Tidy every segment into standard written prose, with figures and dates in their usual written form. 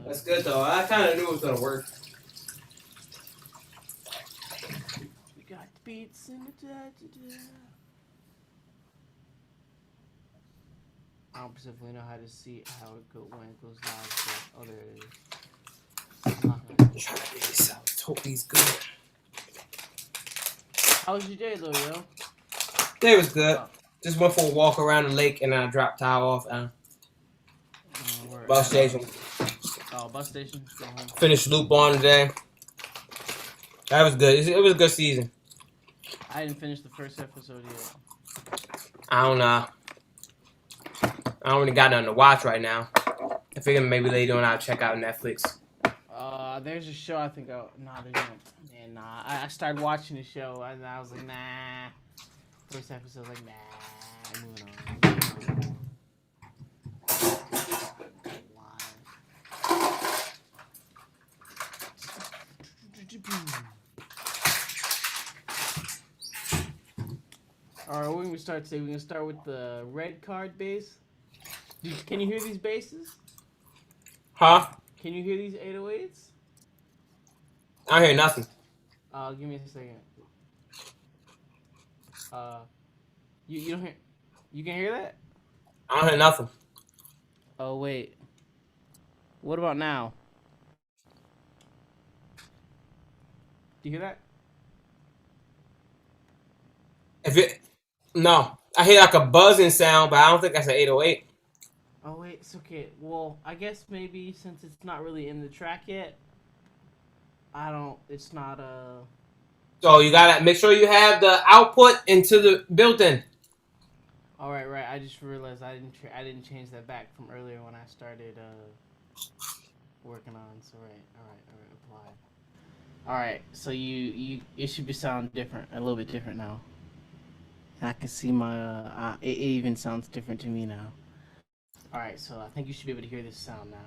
That's good though. I kind of knew it was gonna work. We got the beats in the da-da-da. I don't specifically know how to see how it go when it goes live. So, oh, there it is. Try to get this out. Hope he's good. How was your day though, yo? Day was good. Just went for a walk around the lake and I dropped towel off. Bus station. Oh, bus station. Go home. Finished loop on today. That was good. It was a good season. I didn't finish the first episode yet. I don't know. I don't really got nothing to watch right now. I figure maybe later on I'll check out Netflix. There's a show I think. There's no. Man, nah. I started watching the show and I was like, nah. First episode, like, nah. Moving on. Alright, what are we gonna start today? We're gonna start with the red card bass. Can you hear these basses? Huh? Can you hear these 808s? I don't hear nothing. Give me a second. You don't hear? You can hear that? I don't hear nothing. Oh wait. What about now? Do you hear that? No. I hear like a buzzing sound, but I don't think that's an 808. Oh wait, it's okay. Well, I guess maybe since it's not really in the track yet, it's not So you gotta make sure you have the output into the built-in. All right. I just realized I didn't change that back from earlier when I started working on. So all right, apply. All right, so it should be sound different, a little bit different now. I can see my it even sounds different to me now. All right, so I think you should be able to hear this sound now.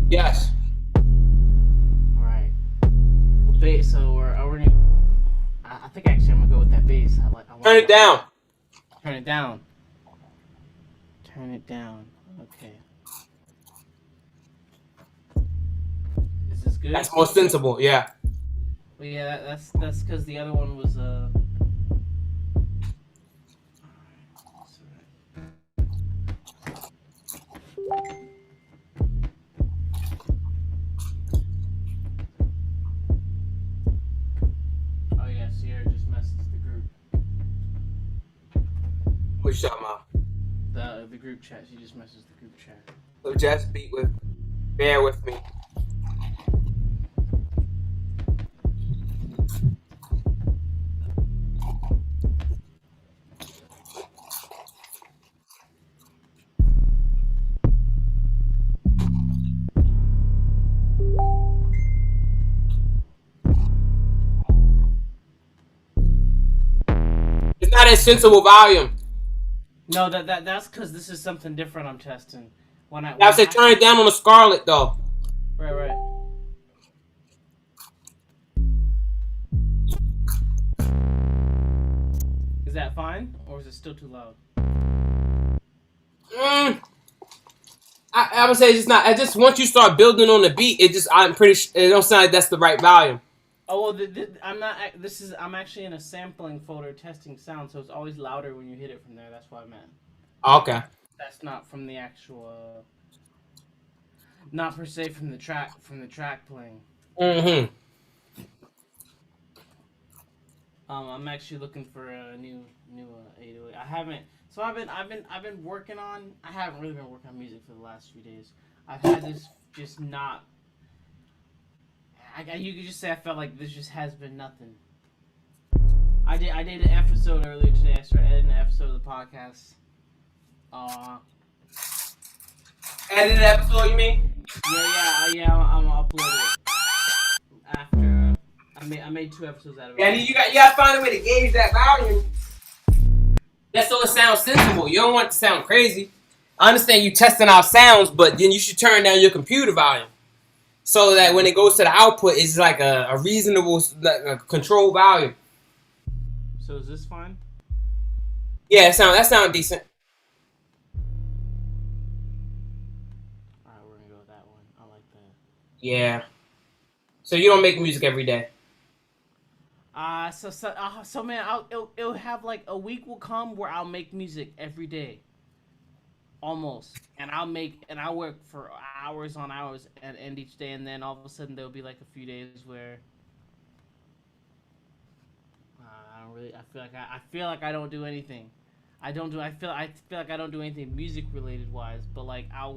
Yes. All right. Bass. So we're gonna. I think actually I'm gonna go with that bass. Turn it down. Turn it down. Turn it down. Okay. Is this good? That's more sensible. Yeah. Well, yeah, that's because the other one was Oh yeah, Sierra just messaged the group. What you talking about? The group chat. She just messaged the group chat. So just bear with me. It's not a sensible volume. No, that's because this is something different I'm testing. I said turn it down on the Scarlett though. Right. Is that fine, or is it still too loud? I would say it's just not. I just once you start building on the beat, I'm pretty sure it don't sound like that's the right volume. Oh well, I'm not. I'm actually in a sampling folder testing sound, so it's always louder when you hit it from there. That's what I meant. Okay. That's not from the actual. Not per se from the track playing. Mm-hmm. I'm actually looking for a new 808. I haven't. So I've been working on. I haven't really been working on music for the last few days. I've had this just not. You could just say I felt like this just has been nothing. I did an episode earlier today. I started editing an episode of the podcast. Edited episode, you mean? Yeah. I'm gonna upload it after. I made 2 episodes out of it. Yeah, you gotta find a way to gauge that volume. That's so it sounds sensible. You don't want it to sound crazy. I understand you testing out sounds, but then you should turn down your computer volume so that when it goes to the output, it's like a reasonable, controlled volume. So is this fine? Yeah, that sound decent. Alright, we're gonna go with Yeah. So you don't make music every day. So man, it'll have like a week will come where I'll make music every day, almost, and I'll work for hours on hours and end each day, and then all of a sudden there'll be like a few days where I don't really. I feel like I don't do anything. I feel like I don't do anything music related wise, but like I'll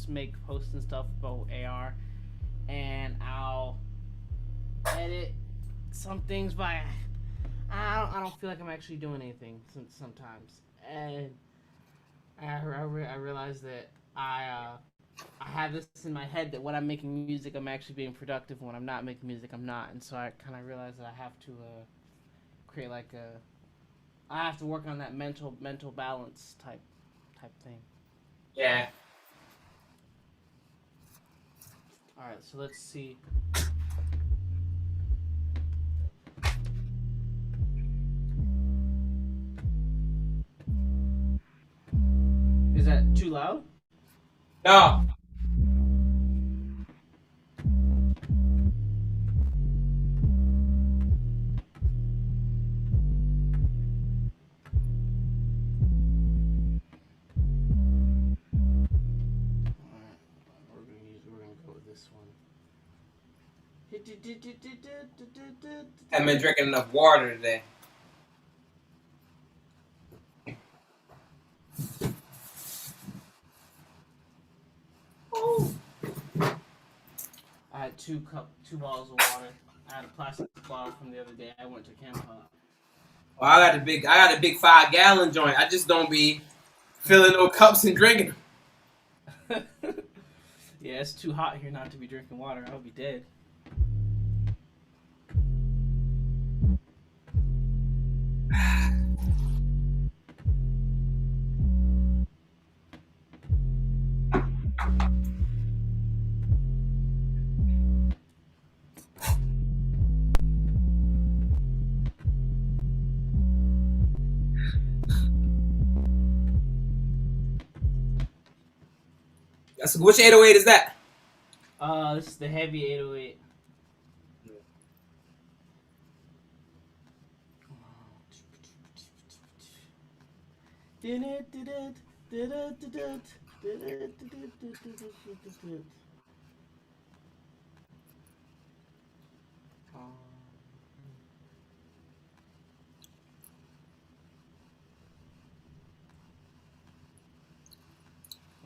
make posts and stuff about AR, and I'll edit some things by I don't feel like I'm actually doing anything sometimes, and I realize that I have this in my head that when I'm making music, I'm actually being productive. When I'm not making music, I'm not, and so I kind of realize that I have to create like a I have to work on that mental balance type thing. Yeah. All right, so let's see. Is that too loud? No. All right, we're gonna go with this one. Haven't been drinking enough water today. I had two bottles of water. I had a plastic bottle from the other day. I went to Camp Hot. Well, I got a big 5 gallon joint. I just don't be filling no cups and drinking them. Yeah, it's too hot here not to be drinking water. I'll be dead. That's which 808 is that? This is the heavy 808.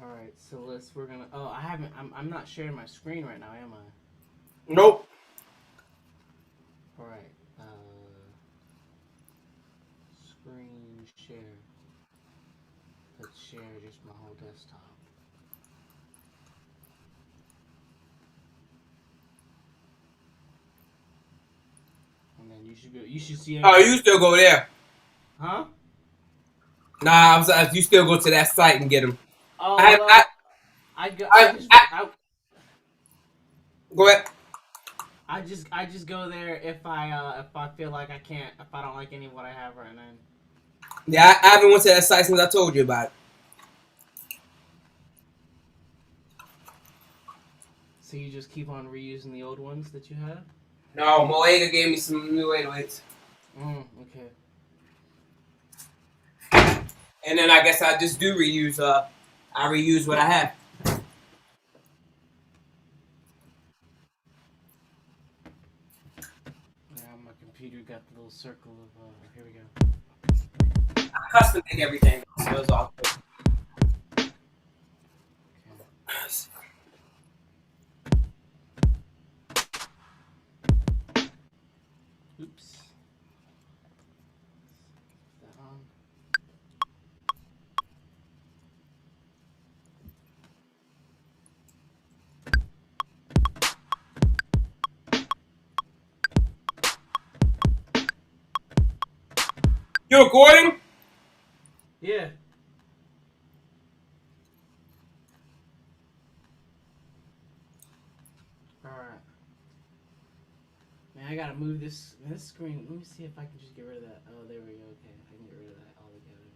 All right, so we're gonna. Oh, I haven't. I'm not sharing my screen right now, am I? Nope. All right. Screen share. Let's share just my whole desktop. And then you should go. You should see. Oh, you still go there? Huh? Nah, I'm sorry. You still go to that site and get them. Oh I, well. I go. go ahead. I just go there if I feel like I can't if I don't like any of what I have right now. Yeah, I haven't went to that site since I told you about it. So you just keep on reusing the old ones that you have? No, Moega gave me some new 808s. Okay. And then I guess I just do reuse. I reuse what I have. Now my computer got the little circle of here we go. I custom make everything, so it's all good. Oops. That on. You recording? Yeah. Alright. Man, I gotta move this screen. Let me see if I can just get rid of that. Oh, there we go. Okay, I can get rid of that altogether.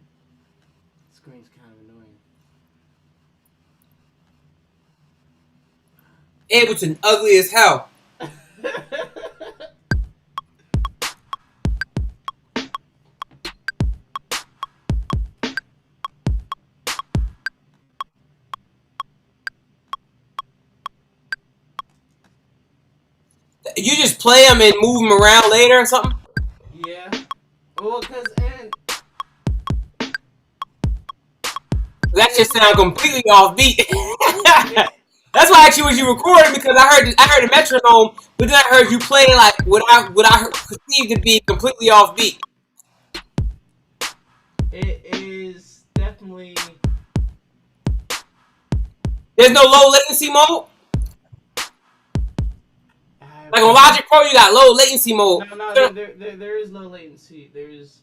The screen's kind of annoying. Ableton ugly as hell. You just play them and move them around later or something? Yeah. Well, cause and That just sound completely off beat. That's why I actually was you recording, because I heard the metronome, but then I heard you playing like what I perceived to be completely off beat. it is definitely. There's no low latency mode. Like on Logic Pro, you got low latency mode. No, there is low latency. There's.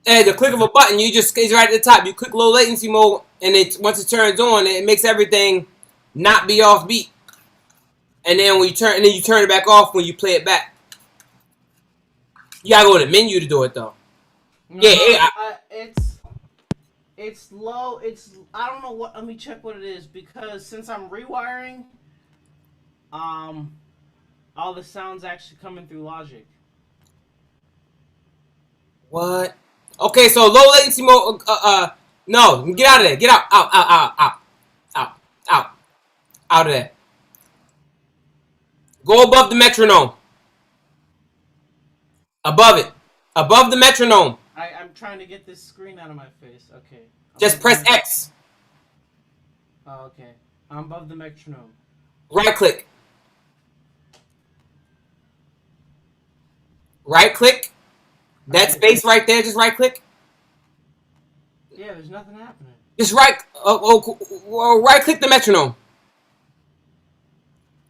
At the click of a button, it's right at the top. You click low latency mode, and once it turns on, it makes everything not be off beat. And then you turn it back off when you play it back. You gotta go to the menu to do it though. No, Yeah, it's low. It's I don't know what. Let me check what it is, because since I'm rewiring, all the sounds actually coming through Logic. What? Okay, so low latency mode. No, get out of there. Get out of there. Go above the metronome. Above it. Above the metronome. I'm trying to get this screen out of my face. Okay. Just press X. Oh, okay. I'm above the metronome. Right click. Right click. That space right there, just right click. Yeah, there's nothing happening. Just right click the metronome.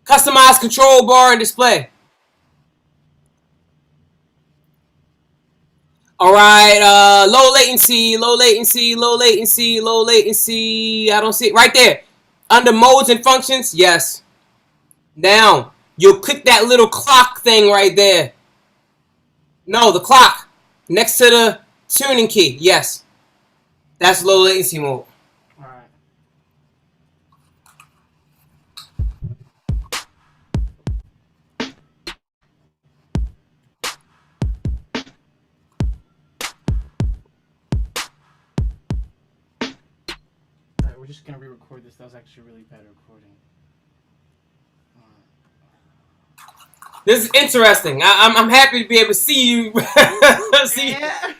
Customize control bar and display. Alright, low latency. I don't see it. Right there. Under modes and functions, yes. Down. You'll click that little clock thing right there. No, the clock. Next to the tuning key, yes. That's low latency mode. Alright. We're just gonna re-record this. That was actually really bad recording. This is interesting. I'm happy to be able to see you. Yeah.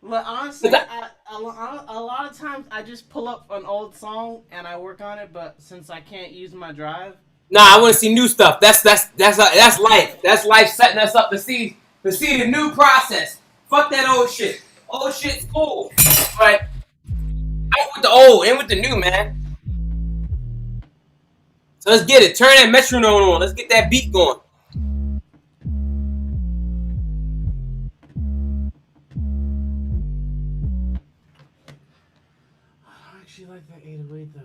But honestly, a lot of times I just pull up an old song and I work on it. But since I can't use my drive, Nah, I want to see new stuff. That's life. That's life setting us up to see the new process. Fuck that old shit. Old shit's cool, but out with the old, in with the new, man. So let's get it. Turn that metronome on. Let's get that beat going. I actually like that 808 though.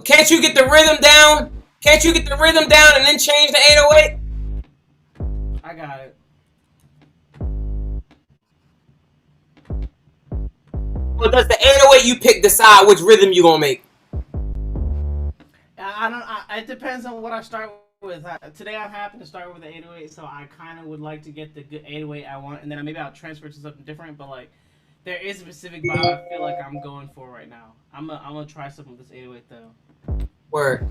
Can't you get the rhythm down? Can't you get the rhythm down and then change the 808? I got it. Or does the 808 you pick decide which rhythm you gonna make? I don't. It depends on what I start with. Today I happen to start with the 808, so I kind of would like to get the good 808 I want, and then maybe I'll transfer to something different. But like, there is a specific vibe I feel like I'm going for right now. I'm gonna try something with this 808 though. Word.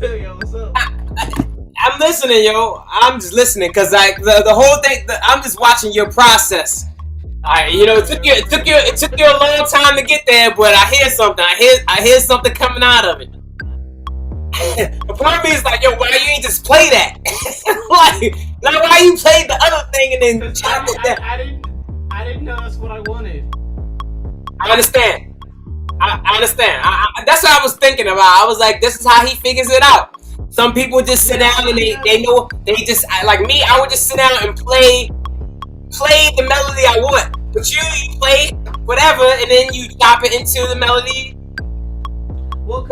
Yo, what's up? I'm listening, yo. I'm just listening because like the whole thing. I'm just watching your process. You know, it took you a long time to get there, but I hear something. I hear something coming out of it. The part of me is like, yo, why you ain't just play that? like why you played the other thing and then chopped it down? I didn't know that's what I wanted. I understand. I understand. That's what I was thinking about. I was like, this is how he figures it out. Some people just sit down and they know they just like me. I would just sit down and play the melody I want. But you play whatever, and then you chop it into the melody. Well,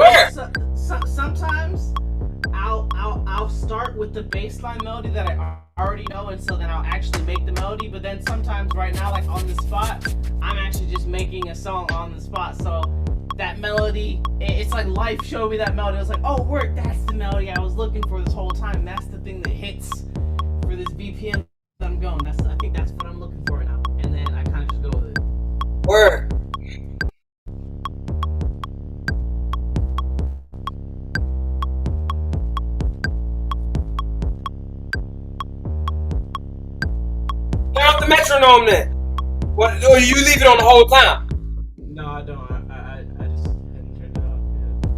sometimes I'll start with the baseline melody that I already know, and so then I'll actually make the melody. But then sometimes, right now, like on the spot, I'm actually just making a song on the spot. So that melody, it's like life showed me that melody. I was like, oh, work, that's the melody I was looking for this whole time. That's the thing that hits for this BPM that I'm going. I think that's what I'm looking for now. And then I kind of just go with it. Word. Turn off the metronome then. What? Or you leave it on the whole time? No, I don't. I just hadn't turned it off yet.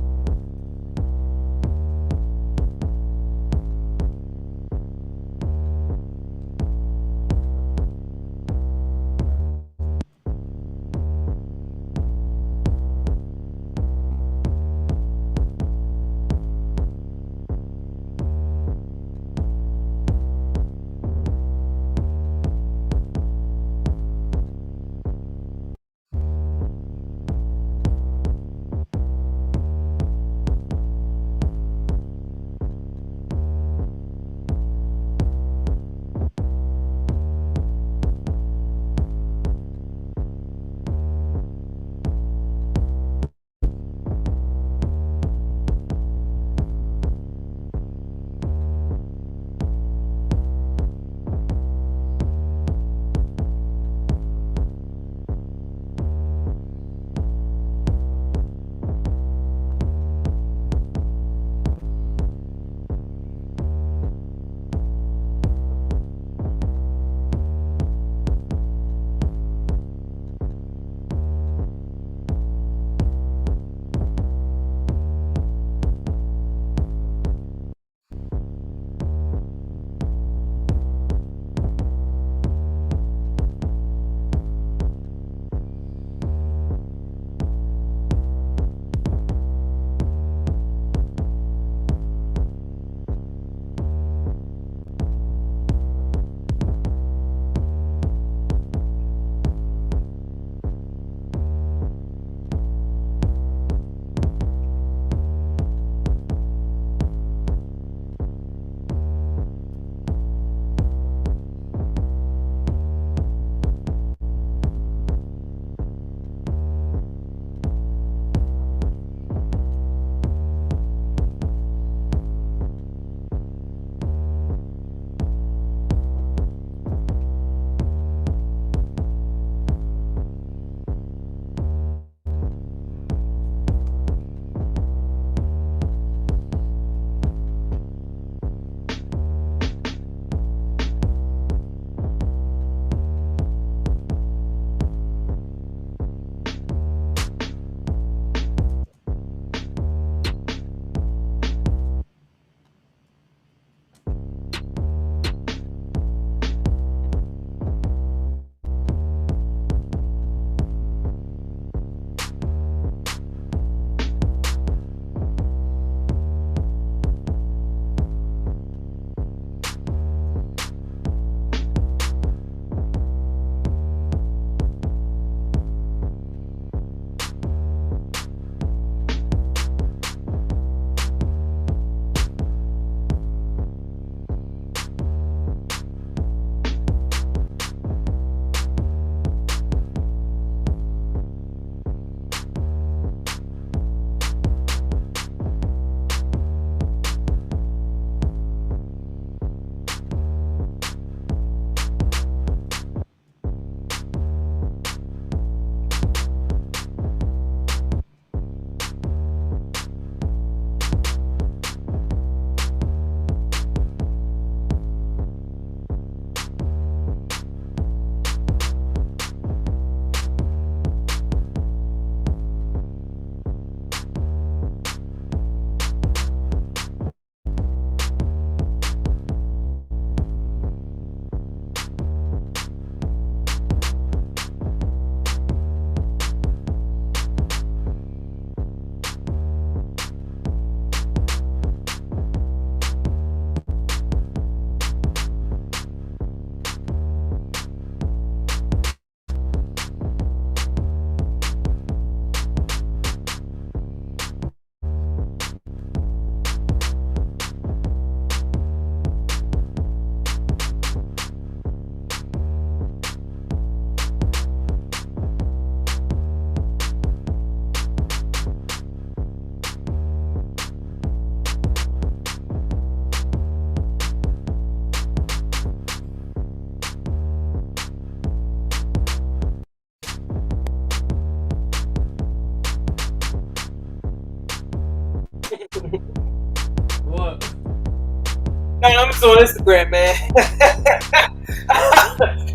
No, I'm just on Instagram, man.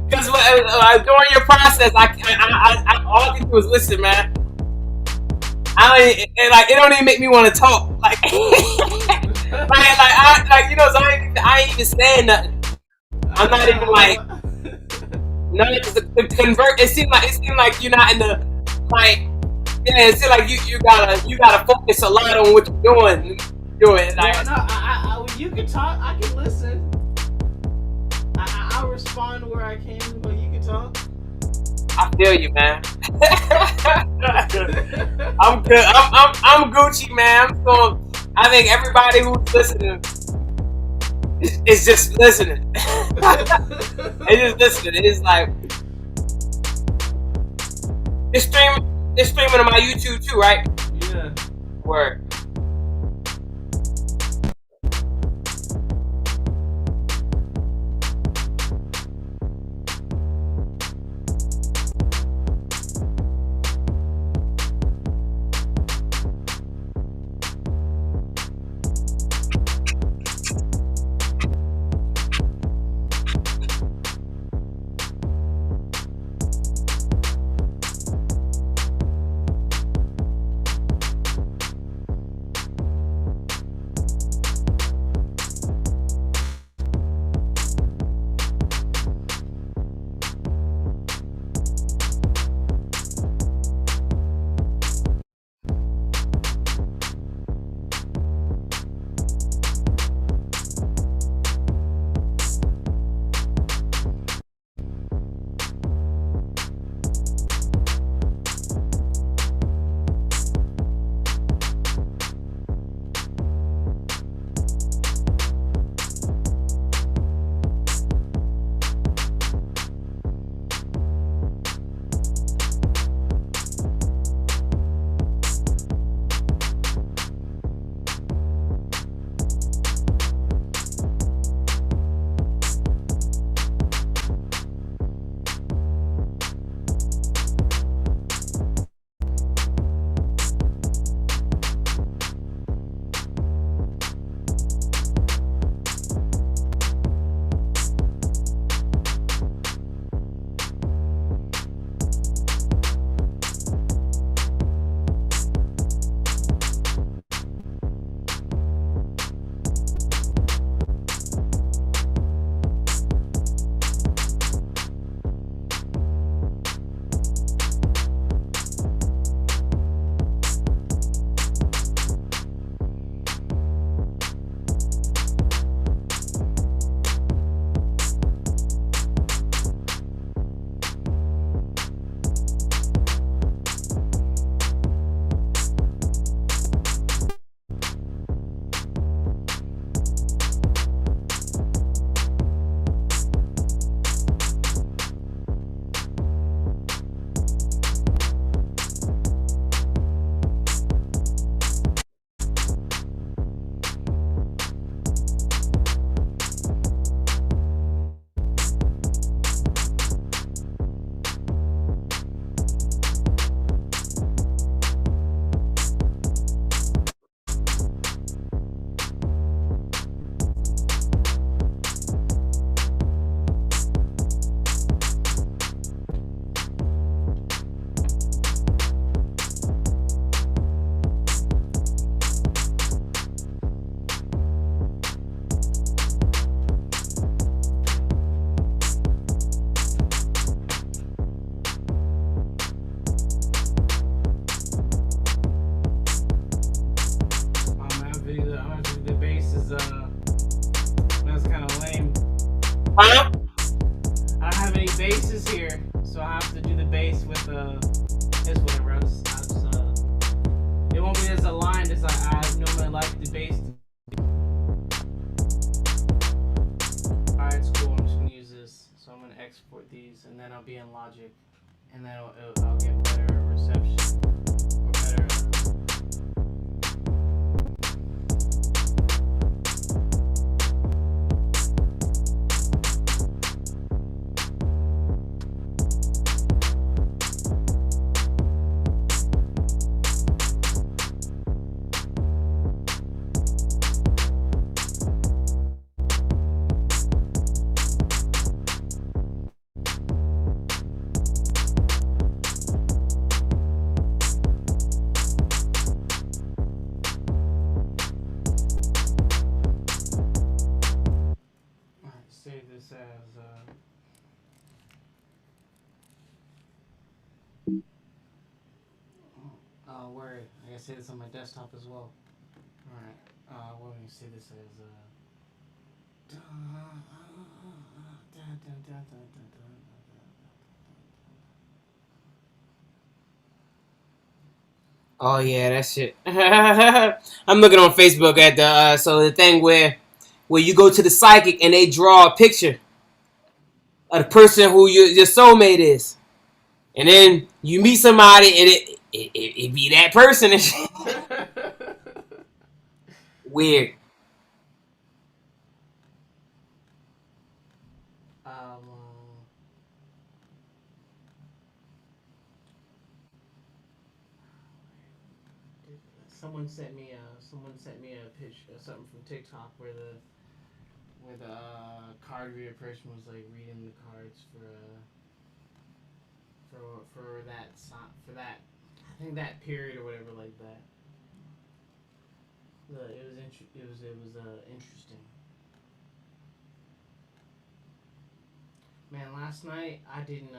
Because during your process, all I can do is listen, man. It don't even make me want to talk. So I ain't even saying nothing. I'm not even like none of the convert. It seemed like you're not in the like. Yeah, it seems like you gotta focus a lot on what you're doing. Like, you can talk. I can listen. I'll respond where I can, but you can talk. I feel you, man. I'm good. I'm Gucci, man. I think everybody who's listening is just listening. It's just listening. It's like it's streaming on my YouTube too, right? Yeah. Word. Huh? I don't have any bases here, so I have to do the bass with this whatever. It won't be as aligned as I normally like the bass. Alright, it's cool. I'm just gonna use this. So I'm gonna export these, and then I'll be in Logic, and then I'll get better reception or better. I can say this on my desktop as well. Alright. What do we say this as? Oh yeah, that shit. I'm looking on Facebook at the so the thing where you go to the psychic and they draw a picture of the person who your soulmate is, and then you meet somebody and it be that person and shit. Weird. um, someone sent me a picture, something from TikTok where the card reader person was like reading the cards for that I think that period or whatever like that. It was interesting. Man, last night I didn't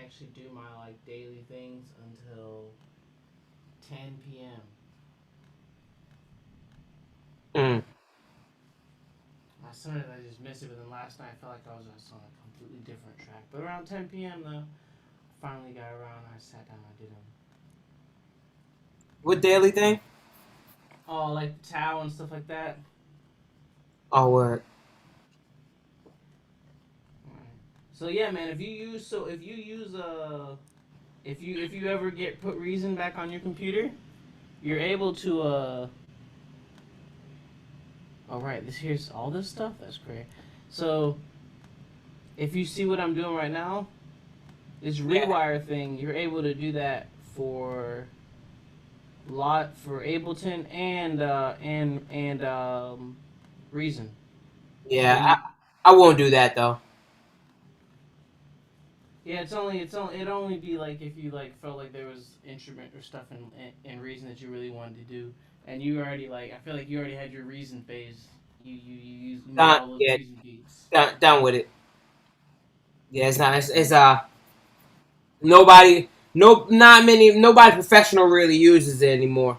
actually do my like daily things until 10 p.m. Mm. Last night I just missed it, but then last night I felt like I was on a completely different track. But around 10 p.m. though, I finally got around. I sat down. I did them. What daily thing? Oh, like the towel and stuff like that. Oh, word. So yeah, man. If you ever put Reason back on your computer, you're able to Oh right, here's all this stuff. That's great. So, if you see what I'm doing right now, this rewire thing, you're able to do that for Ableton and Reason. Yeah, I won't do that though. Yeah, it'd only be like if you like felt like there was instrument or stuff in Reason that you really wanted to do, and you already like I feel like you already had your Reason phase. You made all those Yeah, Reason beats. done with it. Yeah, it's nobody nobody professional really uses it anymore.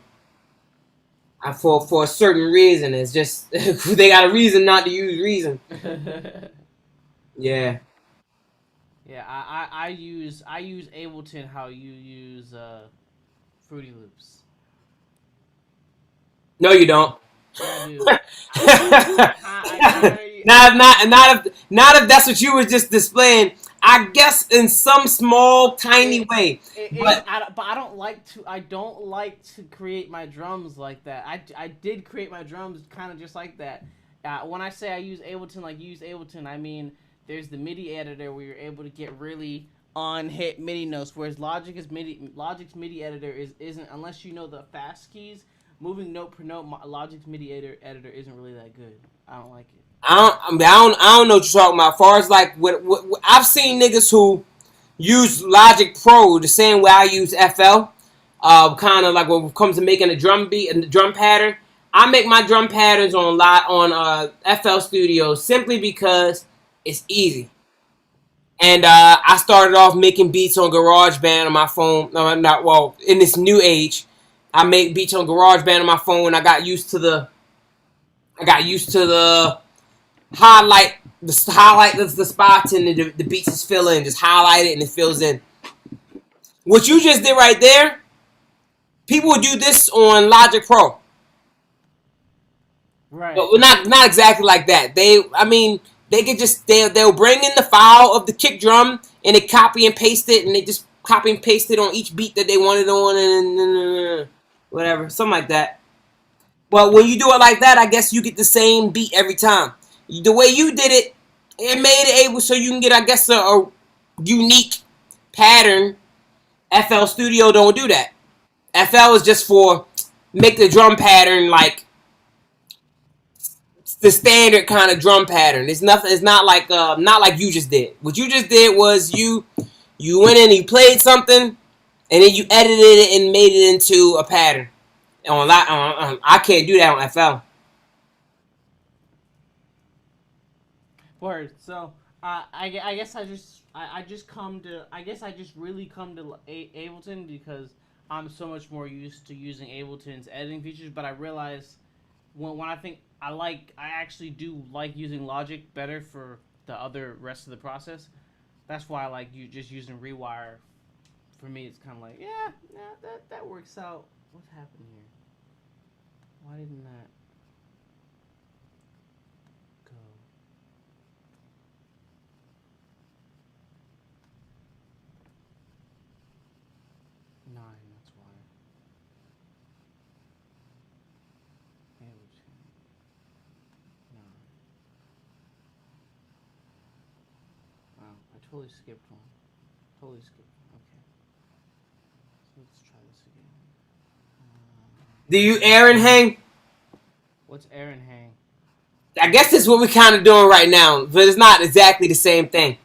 For a certain reason, it's just they got a reason not to use Reason. Yeah. Yeah, I use Ableton how you use Fruity Loops. No, you don't. Yeah, I do. Not if that's what you were just displaying. I guess in some small, tiny way. But but I don't like to create my drums like that. I did create my drums kind of just like that. When I say I use Ableton, like use Ableton, I mean there's the MIDI editor where you're able to get really on hit MIDI notes, whereas Logic's MIDI editor isn't unless you know the fast keys. Moving note per note, Logic's MIDI editor isn't really that good. I don't like it. I don't know what you're talking about. As far as like what I've seen niggas who use Logic Pro the same way I use FL. Kind of like when it comes to making a drum beat and the drum pattern. I make my drum patterns on FL Studio simply because it's easy. And I started off making beats on GarageBand on my phone. No, not well. In this new age, I make beats on GarageBand on my phone. I got used to the highlight the spots and the beats is filling. Just highlight it and it fills in. What you just did right there, people would do this on Logic Pro. Right. But not exactly like that. They could just they'll bring in the file of the kick drum and they copy and paste it and they just copy and paste it on each beat that they wanted on and whatever, something like that. But when you do it like that, I guess you get the same beat every time. The way you did it, it made it able so you can get, I guess, a unique pattern. FL Studio don't do that. FL is just for make the drum pattern like the standard kind of drum pattern. It's nothing. It's not like you just did. What you just did was you went in and you played something, and then you edited it and made it into a pattern. I can't do that on FL. Word. So I guess I just really come to Ableton because I'm so much more used to using Ableton's editing features, but I realize when I actually do like using Logic better for the other rest of the process. That's why I like you just using Rewire. For me, it's kind of like, yeah, that works out. What's happening here? Why didn't that go? 9, that's why. Ableton 9. Wow, I totally skipped one. Totally skipped one. Okay. So let's try this again. Do you Aaron hang? What's Aaron hang? I guess that's what we're kind of doing right now, but it's not exactly the same thing.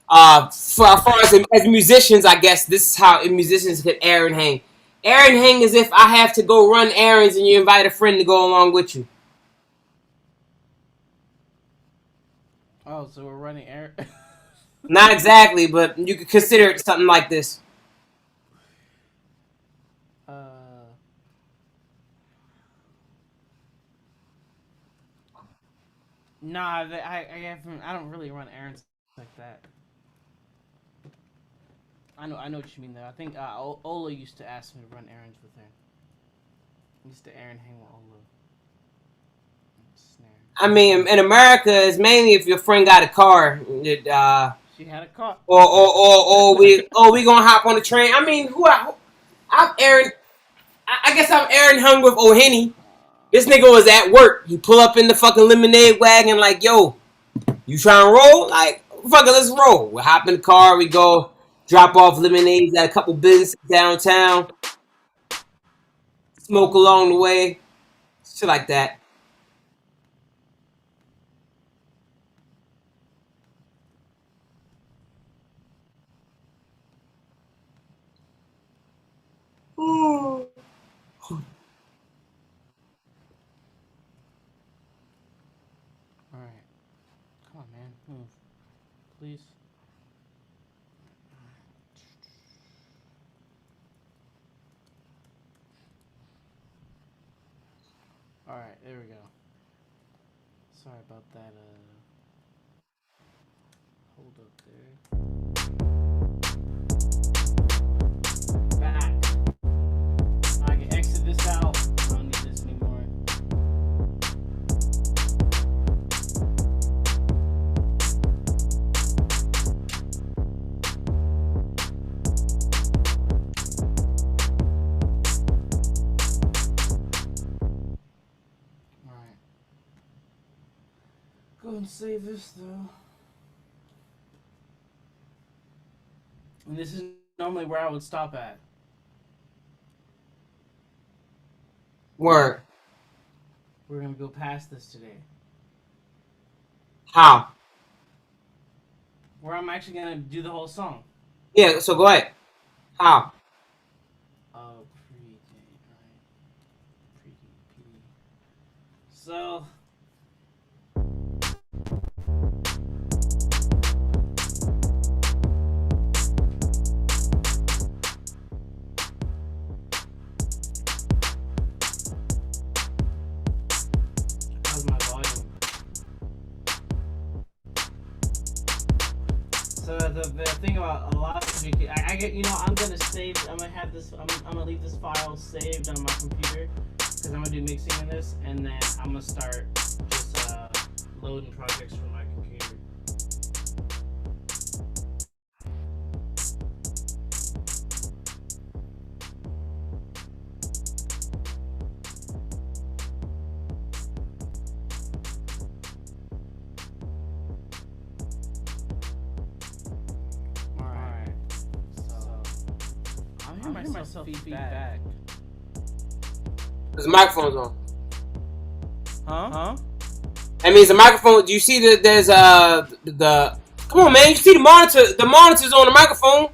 For as far as musicians, I guess this is how musicians could Aaron hang. Aaron hang is if I have to go run errands and you invite a friend to go along with you. Oh, so we're running Aaron. Not exactly, but you could consider it something like this. Nah, I don't really run errands like that. I know what you mean though. I think Ola used to ask me to run errands with her. I used to Aaron hang with Ola. Snare. I mean, in America, it's mainly if your friend got a car. She had a car. Or we gonna hop on the train. I mean, I'm Aaron. I guess I'm Aaron hung with O'Henny. This nigga was at work. He pull up in the fucking lemonade wagon like, yo, you trying to roll? Like, fuck it, let's roll. We hop in the car. We go drop off lemonades at a couple businesses downtown. Smoke along the way. Shit like that. Ooh. Alright. Come on, man. Move. Please. Alright, there we go. Sorry about that, hold up there. Back. I can exit this out. I don't need this anymore. Alright. Go and save this though. And this is normally where I would stop at. Word. We're gonna go past this today. How? Where I'm actually gonna do the whole song. Yeah, so go ahead. How? Pre-game, right? Pre-PD. So. How's my volume? So the thing about a lot of music, I get, I'm gonna save. I'm gonna have this. I'm gonna leave this file saved on my computer because I'm gonna do mixing in this, and then I'm gonna start just loading projects from my computer. I'm hearing myself feedback. Because the microphone's on. Huh? That means the microphone. Do you see that there's the come on, man, you see the monitor, the monitor's on the microphone.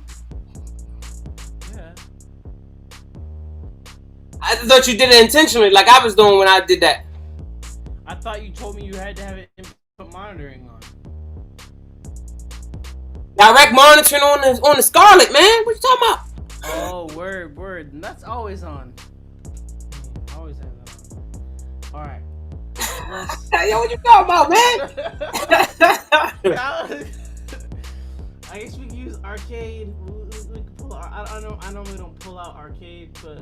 Yeah. I thought you did it intentionally like I was doing when I did that. I thought you told me you had to have it input monitoring on. Direct monitoring on the Scarlett, man. What you talking about? Oh, word. And that's always on. Always have that on. All right. Let's. Yo, what you talking about, man? I guess we can use arcade. We can pull out, I normally don't pull out arcade, but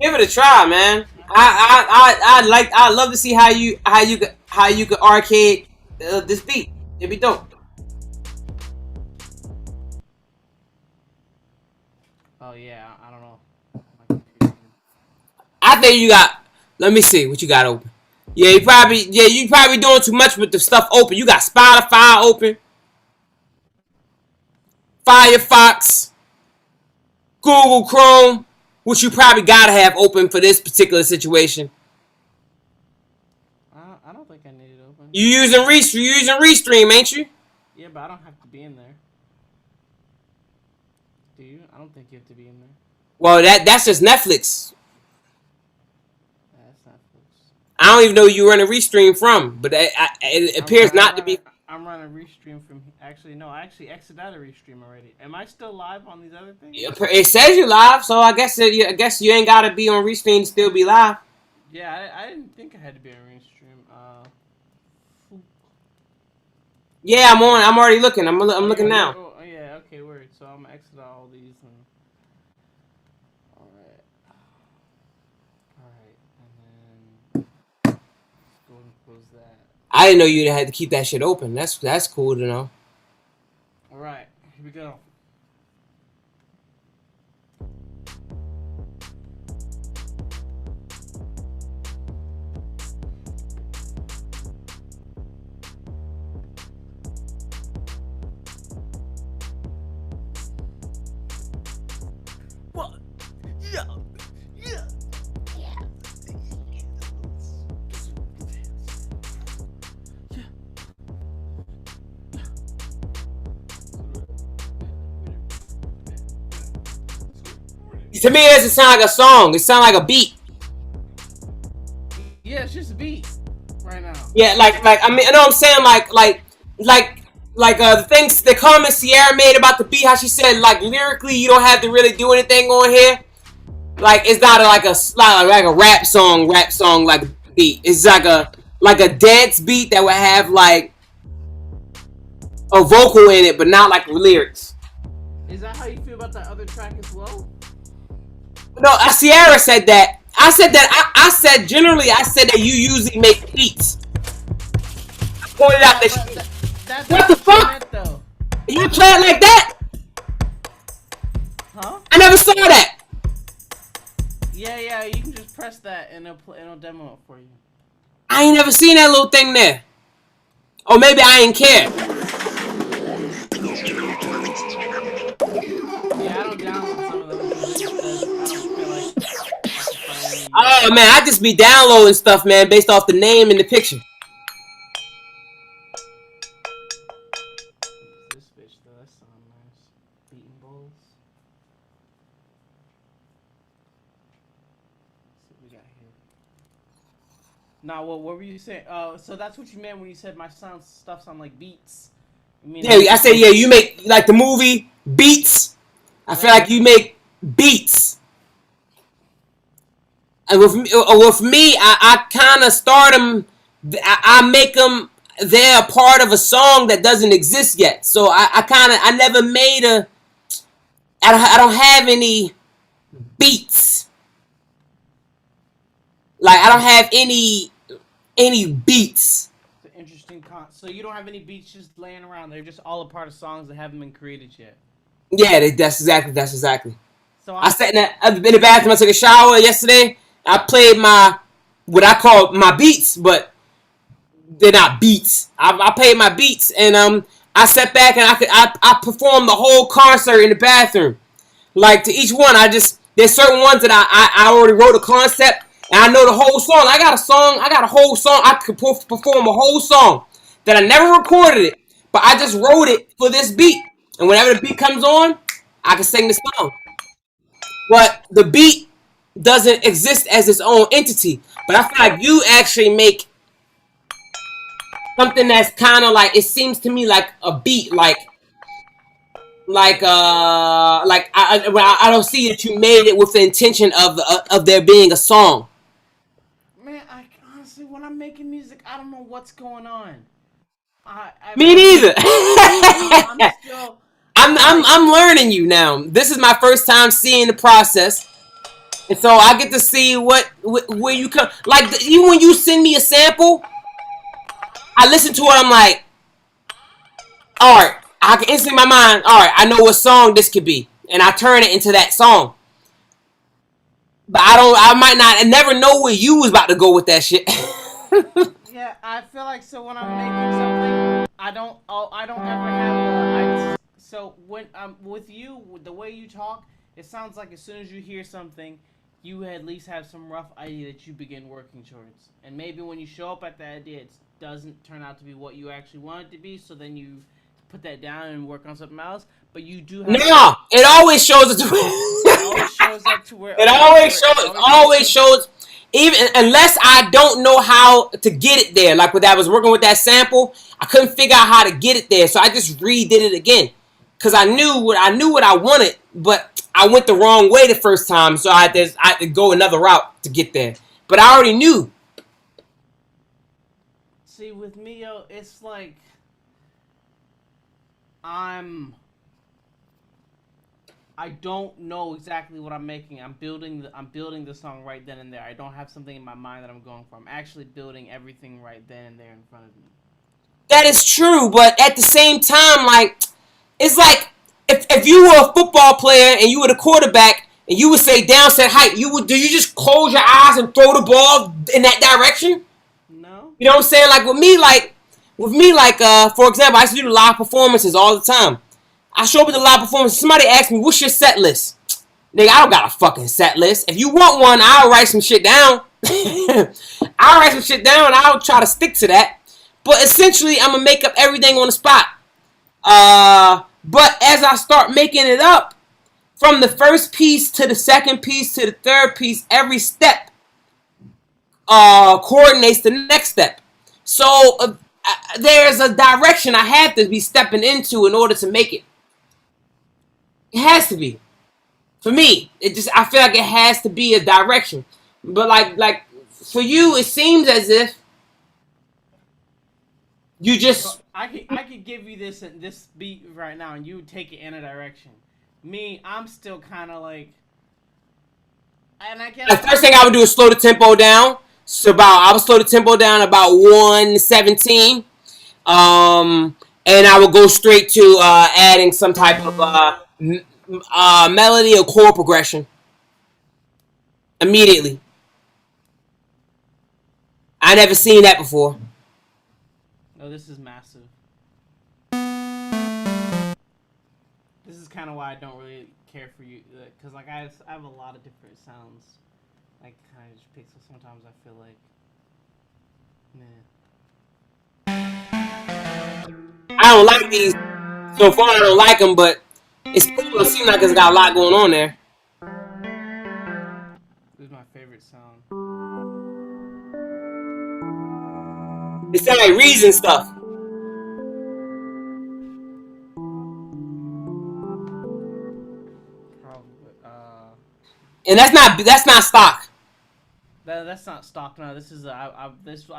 Give it a try, man. I love to see how you could arcade this beat. It'd be dope. oh yeah, I don't know. I think you got. Let me see what you got open. You probably doing too much with the stuff open. You got Spotify open, Firefox, Google Chrome, which you probably gotta have open for this particular situation. I don't think I need it open. You using Restream, ain't you? Yeah, but I don't have to be in there. Do you? I don't think you have to be in there. Well, that's just Netflix. That's Netflix. I don't even know you run a Restream from, but it appears not to be. I'm running Restream from. Actually, no. I actually exited out of Restream already. Am I still live on these other things? It says you live, so I guess you ain't gotta be on Restream to still be live. Yeah, I didn't think I had to be on Restream. Yeah, I'm on. I'm already looking. I'm looking now. Oh, yeah. Okay, word. So I'm gonna exit out all these and. All right, and then let's go and close that. I didn't know you had to keep that shit open. That's cool to know. All right, here we go. What? Yeah. To me, it doesn't sound like a song. It sounds like a beat. Yeah, it's just a beat right now. Yeah, like I mean, I know what I'm saying, the comments Sierra made about the beat, how she said like lyrically you don't have to really do anything on here. Like it's not like a rap song like beat. It's like a dance beat that would have like a vocal in it, but not like lyrics. Is that how you feel about that other track as well? No, Sierra said that. I said that you usually make beats. I pointed out that. That's What the fuck? though. You play it like that? Huh? I never saw that. Yeah, you can just press that and it'll demo it for you. I ain't never seen that little thing there. Or maybe I ain't care. Yeah, I don't download some of those because I don't feel like I can find any. Oh man, I just be downloading stuff, man, based off the name and the picture. This bitch though, that sounds nice. Beating bowls. Let's see what we got here. Now, what were you saying? So that's what you meant when you said my stuff sound like beats. You mean Yeah, I said yeah. You make like the movie Beats. I feel like you make beats. And with me, I kind of start them. I make them. They're a part of a song that doesn't exist yet. So I never made a. I don't have any beats. Like I don't have any beats. It's an interesting so you don't have any beats just laying around. They're just all a part of songs that haven't been created yet. Yeah, that's exactly. So I sat in the bathroom. I took a shower yesterday. I played what I call my beats, but they're not beats. I played my beats, and I sat back and I performed the whole concert in the bathroom. Like to each one, there's certain ones that I already wrote a concept and I know the whole song. I got a whole song. I could perform a whole song that I never recorded it, but I just wrote it for this beat. And whenever the beat comes on, I can sing the song. But the beat doesn't exist as its own entity. But I feel like you actually make something that's kind of like, it seems to me like a beat, like I don't see that you made it with the intention of there being a song. Man, I honestly, when I'm making music, I don't know what's going on. Me neither. I'm still. I'm learning you now. This is my first time seeing the process, and so I get to see where you come. Like even when you send me a sample, I listen to it. I'm like, all right, I can instantly in my mind. All right, I know what song this could be, and I turn it into that song. But I don't. I might not. I never know where you was about to go with that shit. Yeah, I feel like so when I'm making something, I don't. Oh, I don't ever have a. So when I'm with you, with the way you talk, it sounds like as soon as you hear something, you at least have some rough idea that you begin working towards. And maybe when you show up at that idea, it doesn't turn out to be what you actually want it to be. So then you put that down and work on something else. But you do have. No, it always shows. It always shows up to where. It always shows. Even unless I don't know how to get it there, like when I was working with that sample, I couldn't figure out how to get it there, so I just redid it again, cause I knew what I wanted, but I went the wrong way the first time, so I had to go another route to get there. But I already knew. See, with me, yo, it's like I'm. I don't know exactly what I'm making. I'm building the song right then and there. I don't have something in my mind that I'm going for. I'm actually building everything right then and there in front of me. That is true, but at the same time, like it's like if you were a football player and you were the quarterback and you would say down set height, do you just close your eyes and throw the ball in that direction? No. You know what I'm saying? Like with me, for example, I used to do live performances all the time. I show up at the live performance. Somebody asks me, "What's your set list?" Nigga, I don't got a fucking set list. If you want one, I'll write some shit down. I'll write some shit down and I'll try to stick to that. But essentially, I'm gonna make up everything on the spot. But as I start making it up, from the first piece to the second piece to the third piece, every step coordinates the next step. So there's a direction I have to be stepping into in order to make it. It has to be. For me, I feel like it has to be a direction. But like for you, it seems as if you just. I could give you this beat right now, and you would take it in a direction. Me, I'm still kind of like, and I guess the first thing I would do is slow the tempo down. I would slow the tempo down about 117. And I would go straight to adding some type of melody or chord progression immediately. I never seen that before. No, this is massive. This is kind of why I don't really care for you, because like I have a lot of different sounds. Like kind of just picks. Sometimes I feel like, man. I don't like these. So far, I don't like them, but it's cool. It seems like it's got a lot going on there. This is my favorite sound. It sounds like Reason stuff. Probably. And that's not stock. That's not stock. No, this is I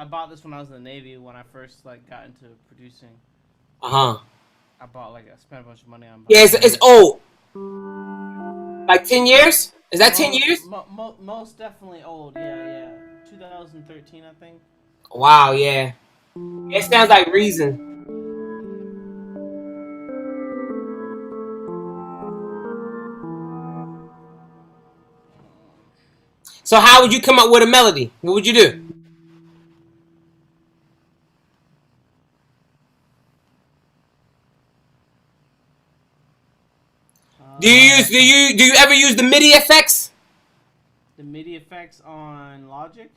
bought this when I was in the Navy when I first like got into producing. I spent a bunch of money on. Yeah, it's old. Like 10 years? Is that 10 years? Most definitely old. Yeah. 2013, I think. Wow, yeah. It sounds like Reason. So how would you come up with a melody? What would you do? Do you ever use the MIDI effects? The MIDI effects on Logic?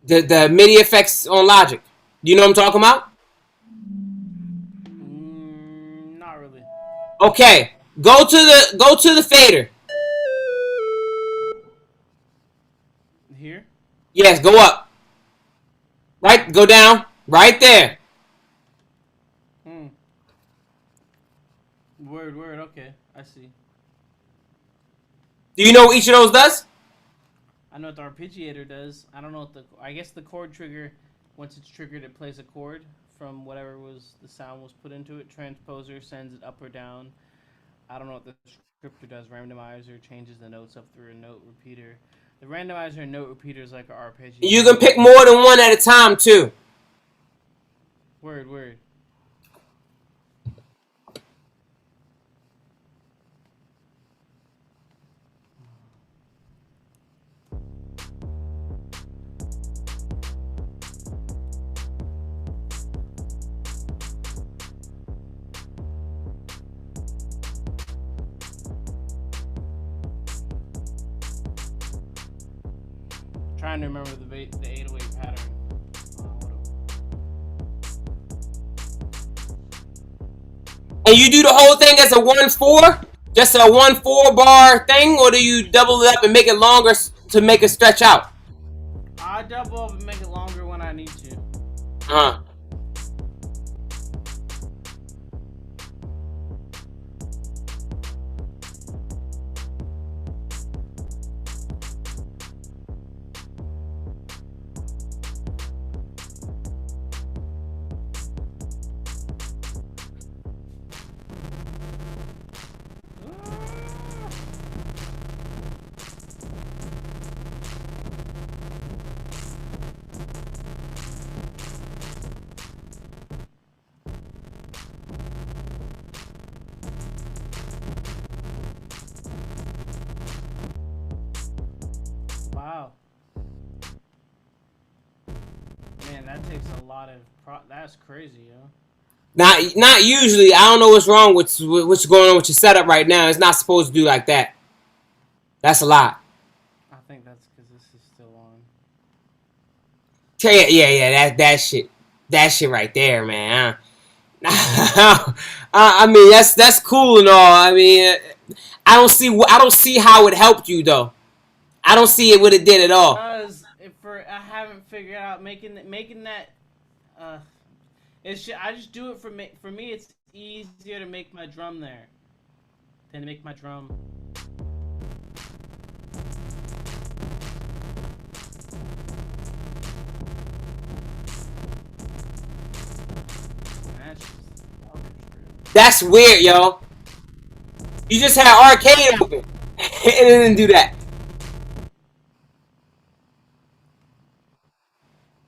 The MIDI effects on Logic. Do you know what I'm talking about? Not really. Okay. Go to the fader. Here? Yes, go up. Right, go down. Right there. Word. Okay, I see. Do you know what each of those does? I know what the arpeggiator does. I don't know what I guess the chord trigger, once it's triggered, it plays a chord from whatever the sound was put into it. Transposer sends it up or down. I don't know what the scripter does. Randomizer changes the notes up through a note repeater. The randomizer and note repeater is like an arpeggiator. You can pick more than one at a time too. Word. Trying to remember the 808 pattern. And you do the whole thing as a 1/4? Just a 1/4 bar thing, or do you double it up and make it longer to make it stretch out? I double up and make it longer when I need to. Wow. Man, that takes a lot of that's crazy, yo. Not usually. I don't know what's wrong with what's going on with your setup right now. It's not supposed to do like that. That's a lot. I think that's because this is still on. Yeah. That shit right there, man. I mean, that's cool and all. I mean, I don't see how it helped you though. I don't see what it did at all. Because I haven't figured out making that. I just do it for me. For me, it's easier to make my drum there than to make my drum. That's weird, yo. You just had arcade open and it didn't do that.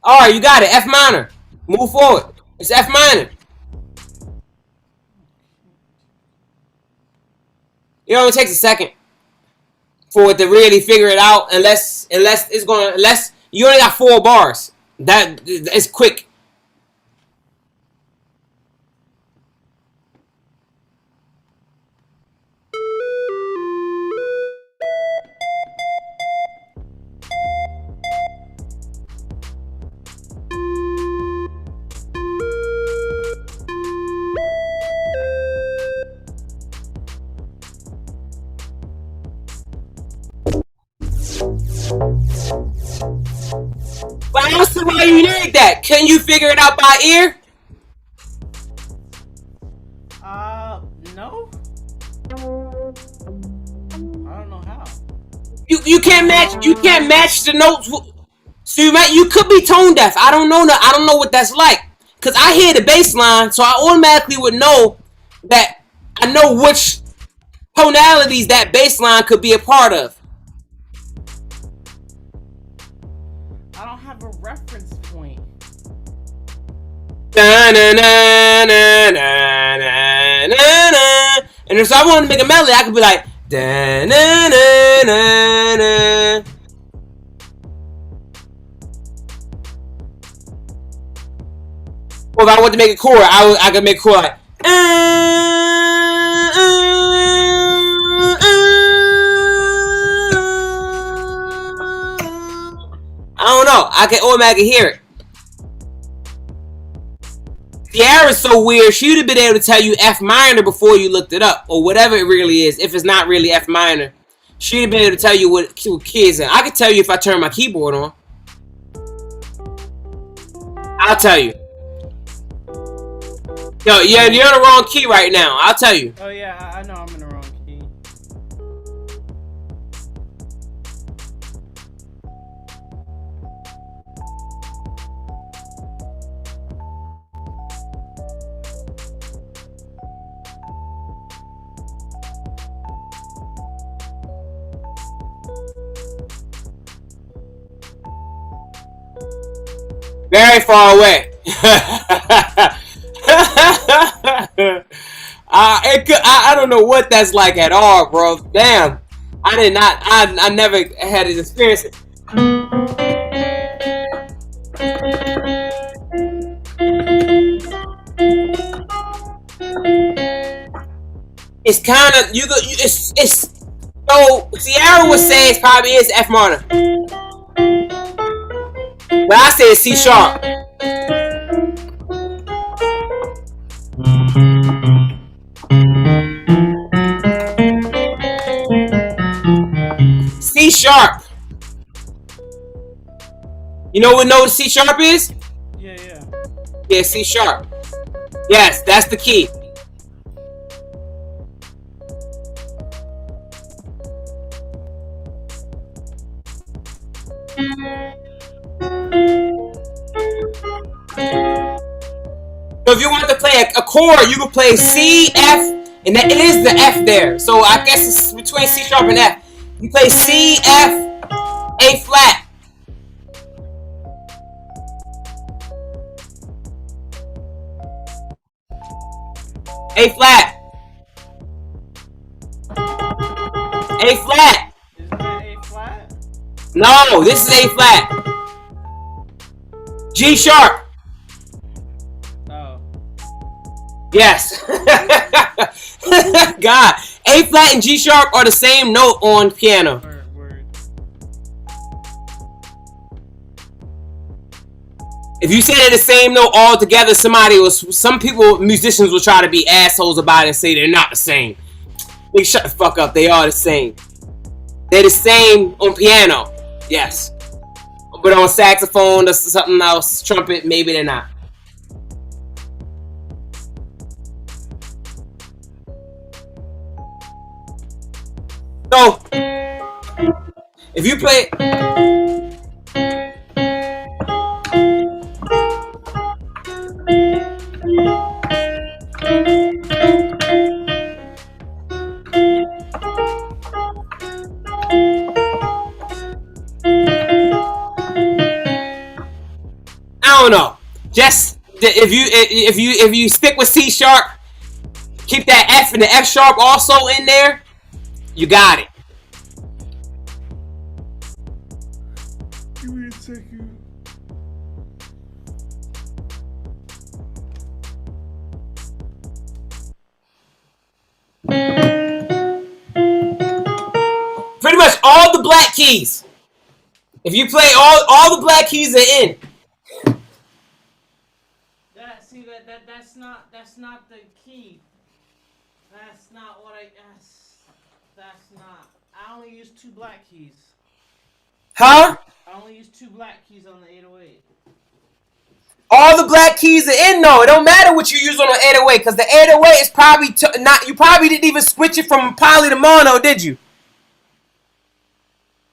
Alright, you got it. F minor. Move forward. It's F minor. It only takes a second for it to really figure it out, unless you only got 4 bars. That is quick. But I don't see why you need that. Can you figure it out by ear? No. I don't know how. You can't match the notes. So you could be tone deaf. I don't know what that's like. Cause I hear the bass line, so I automatically would know that I know which tonalities that bass line could be a part of. I don't have a reference point. And if I wanted to make a melody, I could be like or if I want to make a chord, I could make a chord like I don't know. I can automatically hear it. Ciara's so weird. She would have been able to tell you F minor before you looked it up, or whatever it really is. If it's not really F minor, she'd have been able to tell you what key is in. I could tell you if I turn my keyboard on. I'll tell you. Yo, yeah, you're in the wrong key right now. I'll tell you. Oh yeah, I know I'm in the wrong key. Very far away. I don't know what that's like at all, bro. Damn. I did not. I never had this experience. It's kind of you go. It's so Sierra would say it probably is F minor, but I say it's C sharp. C sharp. You know what note C sharp is? Yeah. Yeah, C sharp. Yes, that's the key. So if you want to play a chord, you can play C, F, and that is the F there. So I guess it's between C sharp and F. You play C, F, A flat. A flat. A flat. Isn't that A flat? No, this is A flat. G sharp. Oh. Yes. God. A flat and G sharp are the same note on piano. Word. If you say they're the same note all together, some musicians will try to be assholes about it and say they're not the same. They shut the fuck up. They are the same. They're the same on piano. Yes. But on saxophone or something else, trumpet, maybe they're not. So, if you play... I don't know. Just if you stick with C sharp, keep that F and the F sharp also in there, you got it. Give me a second. Pretty much all the black keys. If you play all the black keys are in. That's not the key. That's not what that's not. I only use 2 black keys. Huh? I only use 2 black keys on the 808. All the black keys are in though. It don't matter what you use on the 808 because the 808 is probably not. You probably didn't even switch it from poly to mono, did you?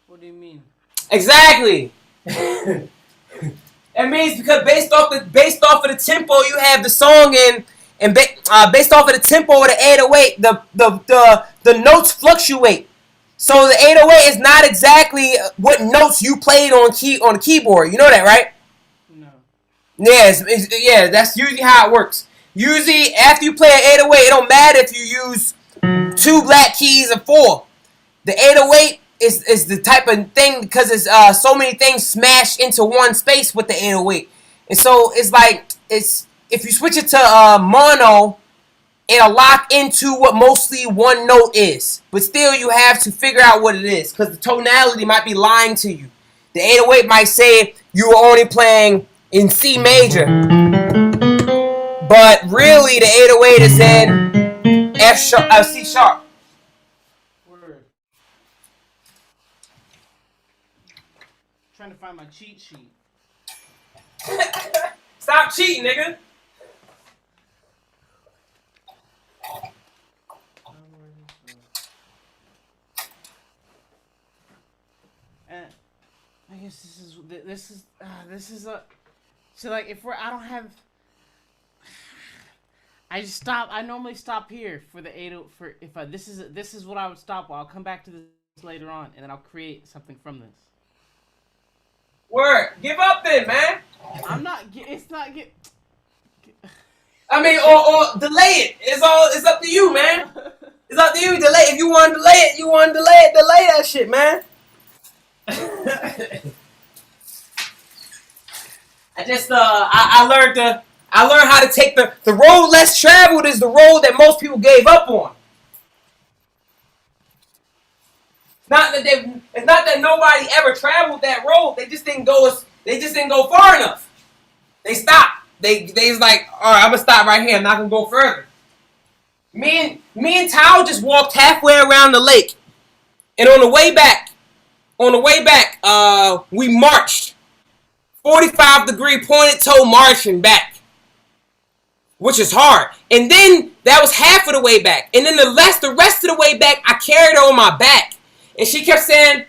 What do you mean? Exactly. That means because based off of the tempo you have the song in, and based off of the tempo of the 808, the notes fluctuate. So the 808 is not exactly what notes you played on the keyboard. You know that, right? No. Yes, yeah, that's usually how it works. Usually, after you play an 808, it don't matter if you use 2 black keys or 4. The 808 is the type of thing because it's so many things smashed into one space with the 808, and so it's like if you switch it to mono, it'll lock into what mostly one note is, but still you have to figure out what it is because the tonality might be lying to you. The 808 might say you were only playing in C major, but really the 808 is in C sharp. Word. Trying to find my cheat sheet. Stop cheating, nigga. guess this is a. So like if I don't have. I just stop. I normally stop here for the 8 for if this is what I would stop. I'll come back to this later on, and then I'll create something from this. Word. Give up then, man. I'm not. It's not. I mean, or delay it. It's up to you, man. It's up to you. Delay. If you want to delay it, you want to delay it. Delay that shit, man. I learned how to take the road less traveled is the road that most people gave up on. It's not that nobody ever traveled that road. They just didn't go far enough. They stopped. They was like, all right, I'm gonna stop right here. I'm not gonna go further. Me and Tao just walked halfway around the lake, and on the way back, we marched 45-degree pointed toe marching back, which is hard. And then that was half of the way back, and then the rest of the way back, I carried her on my back, and she kept saying,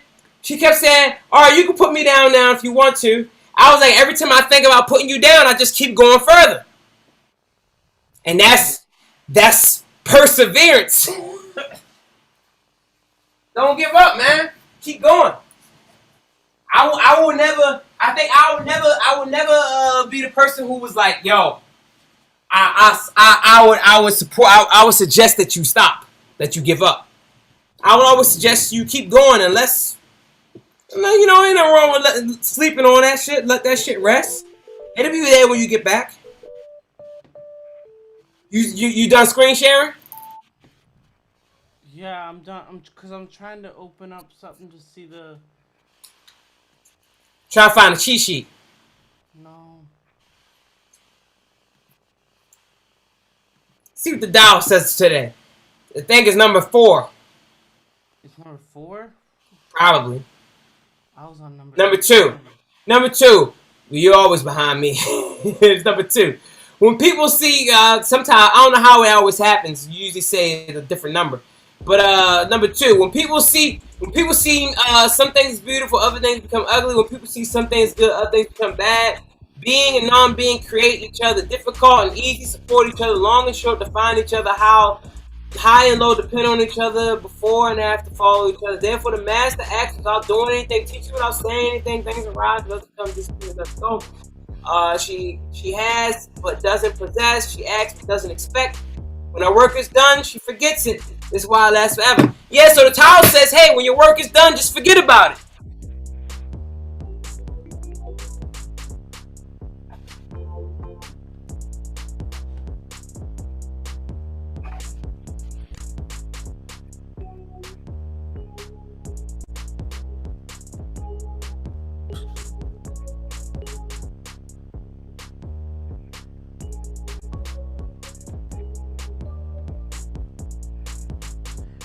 all right, you can put me down now if you want to. I was like, every time I think about putting you down, I just keep going further. And that's perseverance. Don't give up, man. Keep going. I would never be the person who was like, yo, I would suggest that you stop, that you give up. I would always suggest you keep going unless, ain't nothing wrong with sleeping on that shit. Let that shit rest. It'll be there when you get back. You done screen sharing? Yeah, I'm done. I'm trying to open up something to see the. Try to find a cheat sheet. No. See what the dial says today. I think it's number 4. It's number 4? Probably. I was on number 2. Number 2. Well, you're always behind me. It's number 2. When people see, sometimes, I don't know how it always happens. You usually say a different number. But number 2, when people see some things beautiful, other things become ugly. When people see some things good, other things become bad. Being and non-being create each other. Difficult and easy support each other. Long and short define each other. How high and low depend on each other. Before and after follow each other. Therefore, the master acts without doing anything, teaching without saying anything. Things arise, doesn't come, just doesn't go. She has but doesn't possess. She acts but doesn't expect. When her work is done, she forgets it. This is why it lasts forever. Yeah, so the Tao says, hey, when your work is done, just forget about it.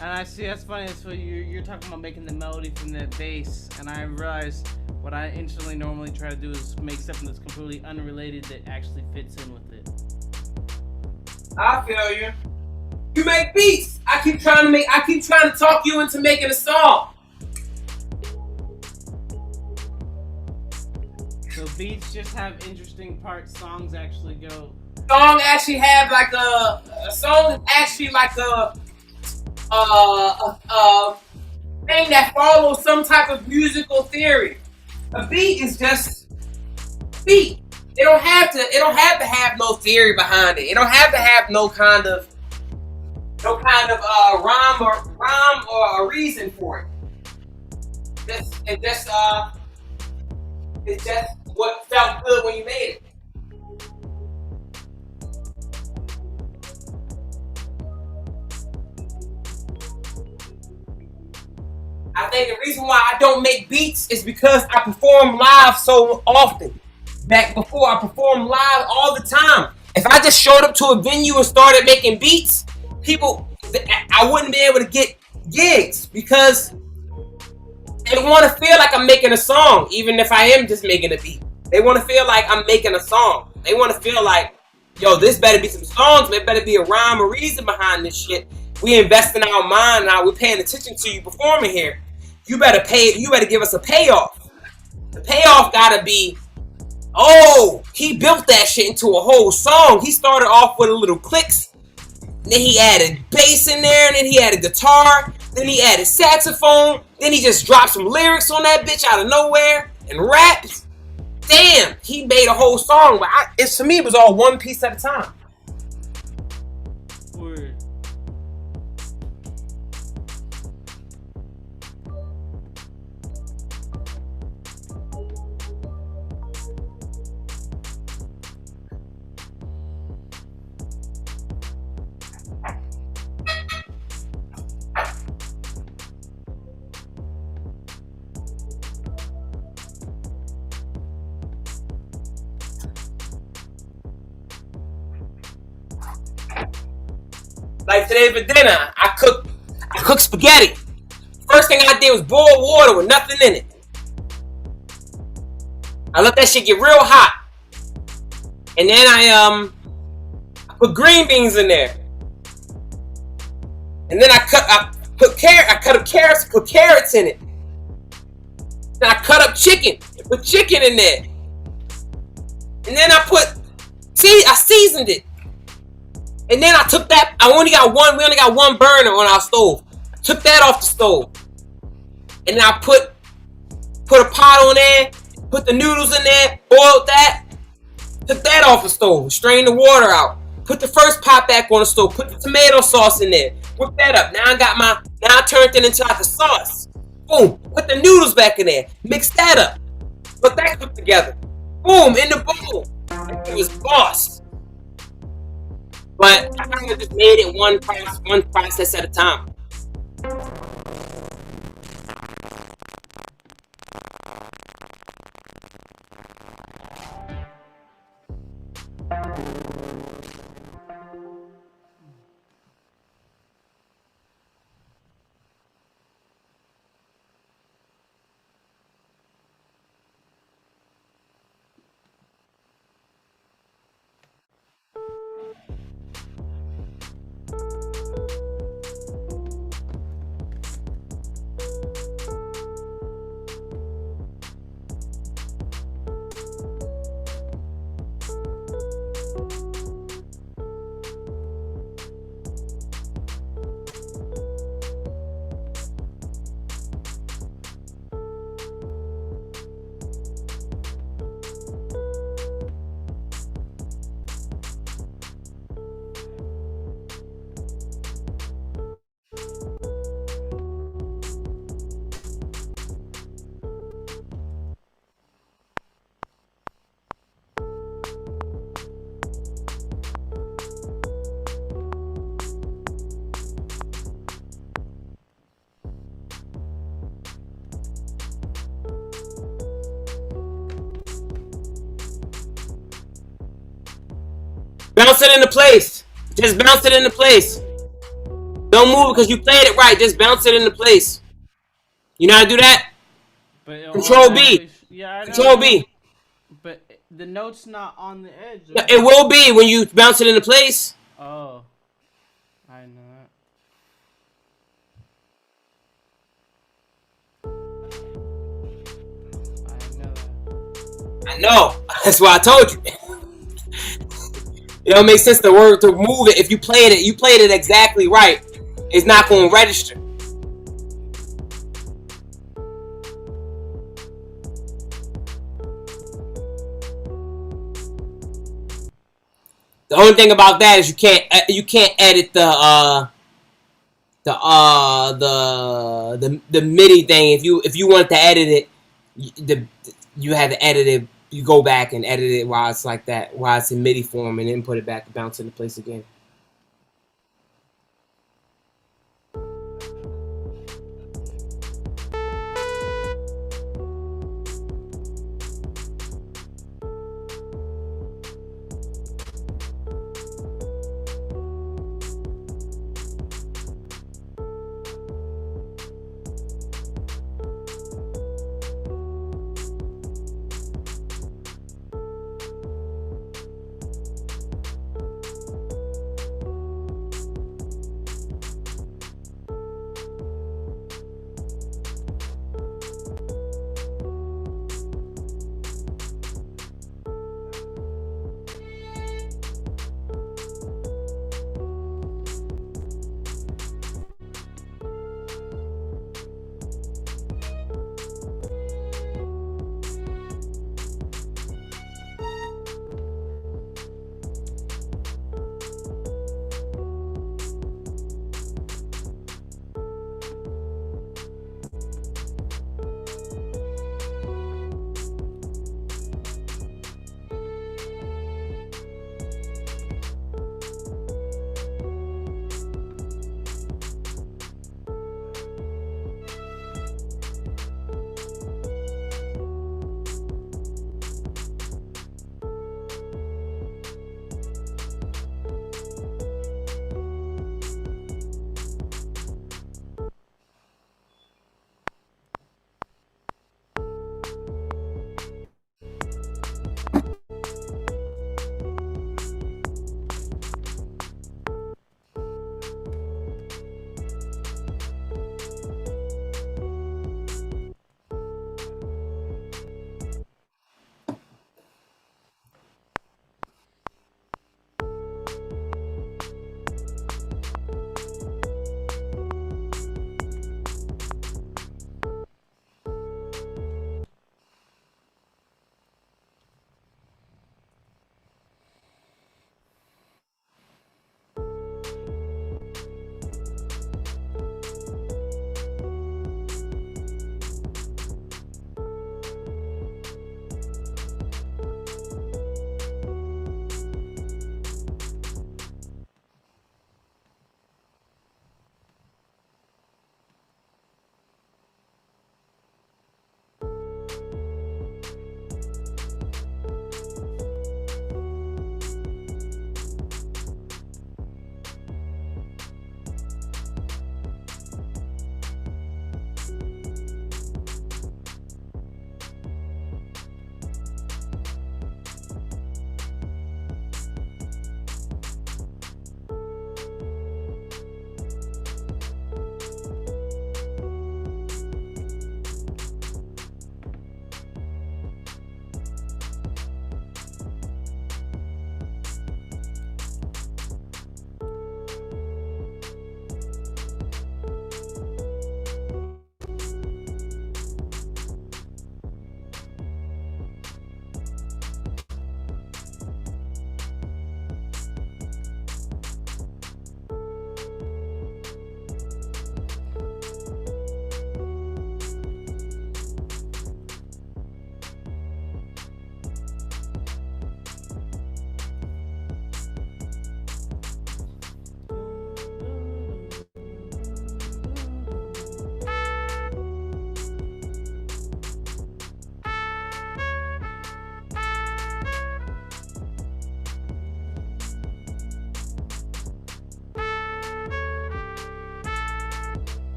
And I see that's funny. That's what you're talking about, making the melody from the bass. And I realized what I instantly normally try to do is make something that's completely unrelated that actually fits in with it. I feel you. You make beats. I keep trying to talk you into making a song. So beats just have interesting parts. Songs actually go. Song actually have like a song is actually like a thing that follows some type of musical theory. A beat is just beat. It don't have to have no theory behind it. It don't have to have no kind of rhyme or a reason for it. It's just what felt good when you made it. I think the reason why I don't make beats is because I perform live so often. Back before, I performed live all the time. If I just showed up to a venue and started making beats, I wouldn't be able to get gigs because they want to feel like I'm making a song, even if I am just making a beat. They want to feel like I'm making a song. They want to feel like, yo, this better be some songs. There better be a rhyme or reason behind this shit. We invest in our mind now. We're paying attention to you performing here. You better give us a payoff. The payoff gotta be, oh, he built that shit into a whole song. He started off with a little clicks, then he added bass in there, and then he added guitar, then he added saxophone, then he just dropped some lyrics on that bitch out of nowhere and rapped. Damn, he made a whole song, but to me it was all one piece at a time. Word. Like today for dinner, I cooked spaghetti. First thing I did was boil water with nothing in it. I let that shit get real hot, and then I put green beans in there, and then I cut up carrots, put carrots in it. Then I cut up chicken and put chicken in there, and then I seasoned it. And then I took that. We only got one burner on our stove. I took that off the stove, and then I put a pot on there, put the noodles in there, boiled that, took that off the stove, strained the water out, put the first pot back on the stove, put the tomato sauce in there, whip that up. Now I turned it into like a sauce. Boom, put the noodles back in there, mix that up, put that cooked together. Boom, in the bowl. It was boss. But I kind of just made it one process at a time. Bounce it into place. Just bounce it into place. Don't move it because you played it right. Just bounce it into place. You know how to do that? But Control B. Yeah, I know. Control B. But the note's not on the edge. It will be when you bounce it into place. Oh. I know that. I know. That's why I told you. It don't make sense to move it. If you played it exactly right, it's not going to register. The only thing about that is you can't edit the MIDI thing. If you wanted to edit it, you had to edit it. You go back and edit it while it's like that, while it's in MIDI form, and then put it back and bounce into place again.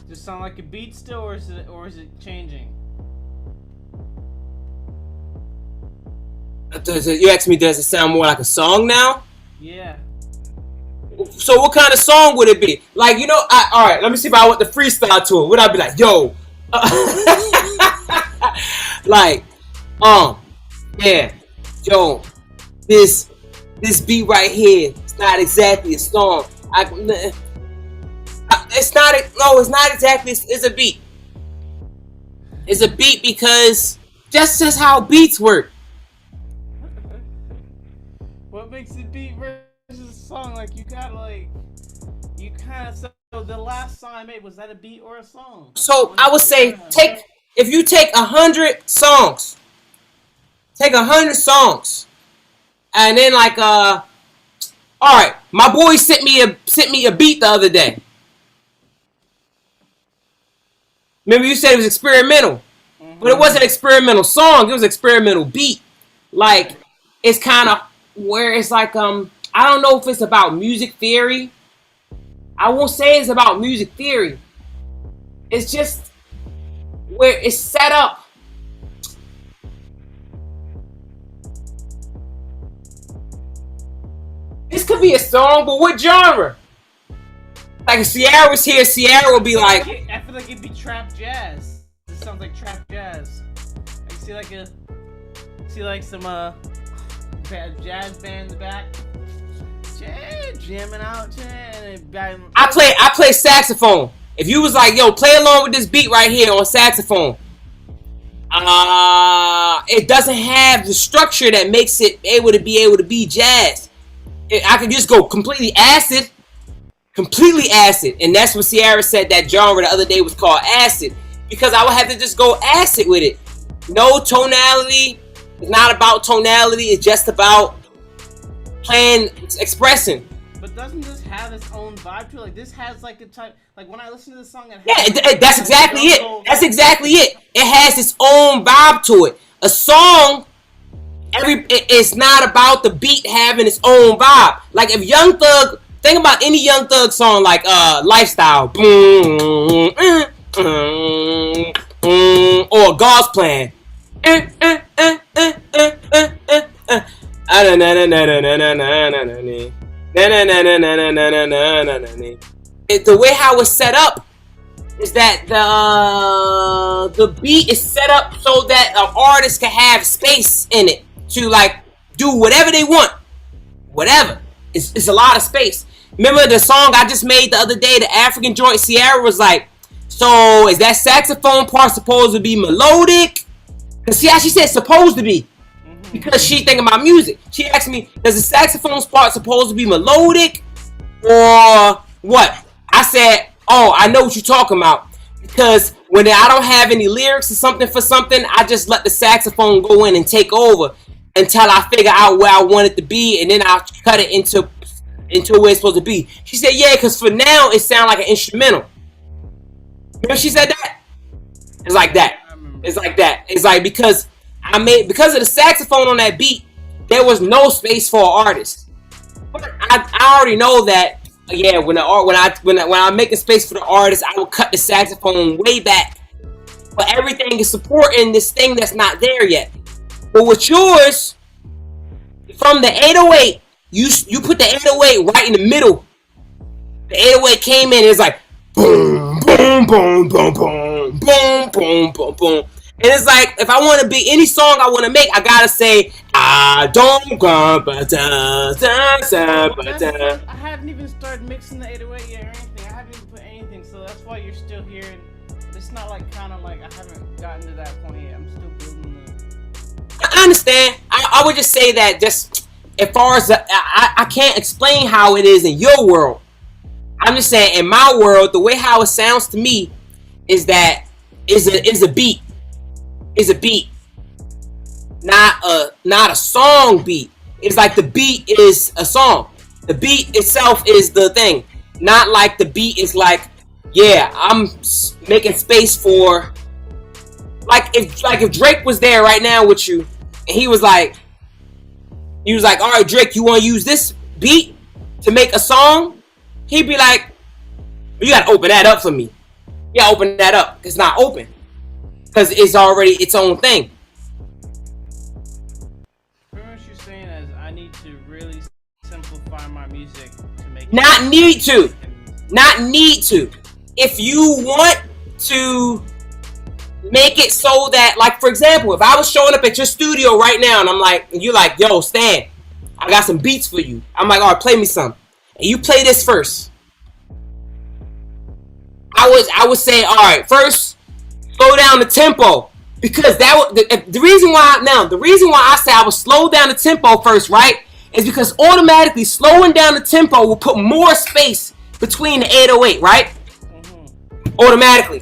Does it sound like a beat still, or is it changing? You asked me, does it sound more like a song now? Yeah. So what kind of song would it be? Like, you know, all right, let me see if I want to freestyle to it. Would I be like, yo, like, yeah, yo, this beat right here, it's not exactly a song. It's not exactly, it's a beat. It's a beat because that's just how beats work. What makes it beat versus a song? Like, you kind of, so the last song I made, was that a beat or a song? So I would say, if you take 100 songs, and then like, all right, my boy sent me a beat the other day. Remember you said it was experimental, but it wasn't an experimental song. It was an experimental beat. Like, it's kind of where it's like, I don't know if it's about music theory. I won't say it's about music theory. It's just where it's set up. This could be a song, but what genre? Like if Sierra was here, Sierra would be like, I feel like it'd be trap jazz. This sounds like trap jazz. I see like some jazz band in the back, jamming out. I play saxophone. If you was like, yo, play along with this beat right here on saxophone, it doesn't have the structure that makes it able to be jazz. I could just go completely acid, and that's what Sierra said that genre the other day was called acid, because I would have to just go acid with it. No tonality. It's not about tonality. It's just about playing, expressing. But doesn't this have its own vibe to it? Like, this has like a type. Like, when I listen to this song, that's exactly it. That's exactly it. It has its own vibe to it. A song, it's not about the beat having its own vibe. Like if Young Thug, think about any Young Thug song, like Lifestyle, or God's Plan. The way how it's set up is that the beat is set up so that an artist can have space in it to like do whatever they want. Whatever. It's a lot of space. Remember the song I just made the other day, the African joint? Sierra was like, so is that saxophone part supposed to be melodic? Because see how she said supposed to be. Because she thinking about music. She asked me, does the saxophone part supposed to be melodic or what? I said, oh, I know what you're talking about. Because when I don't have any lyrics or something for something, I just let the saxophone go in and take over until I figure out where I want it to be, and then I'll cut it into where it's supposed to be. She said, yeah, because for now it sounds like an instrumental. Remember she said that? It's like that. It's like that. It's like because of the saxophone on that beat, there was no space for an artist. But I already know that. Yeah, when I'm making space for the artist, I will cut the saxophone way back. But everything is supporting this thing that's not there yet. But with yours, from the 808, you put the 808 right in the middle. The 808 came in, it's like boom, boom, boom, boom, boom, boom, boom, boom, boom. And it's like, if I want to be any song I want to make, I gotta say, I don't go, but I haven't even started mixing the 808 yet or anything. I haven't even put anything, so that's why you're still here. And it's not like kind of like I haven't gotten to that point yet. I'm still building the. I understand. I would just say that just as far as I can't explain how it is in your world. I'm just saying in my world, the way how it sounds to me is that is a beat. Is a beat, not a song beat. It's like the beat is a song. The beat itself is the thing. Not like the beat is like, yeah, I'm making space for. Like if Drake was there right now with you, and he was like, all right, Drake, you want to use this beat to make a song? He'd be like, you gotta open that up for me. You gotta open that up. It's not open. Because it's already its own thing. Pretty much you're saying is I need to really simplify my music to make Not need to. Not need to. If you want to make it so that, like, for example, if I was showing up at your studio right now and I'm like, and you're like, yo, Stan, I got some beats for you. I'm like, all right, play me some. And you play this first. I would say, all right, first, slow down the tempo, because the reason why I say I would slow down the tempo first, right, is because automatically slowing down the tempo will put more space between the 808, right? Mm-hmm. Automatically.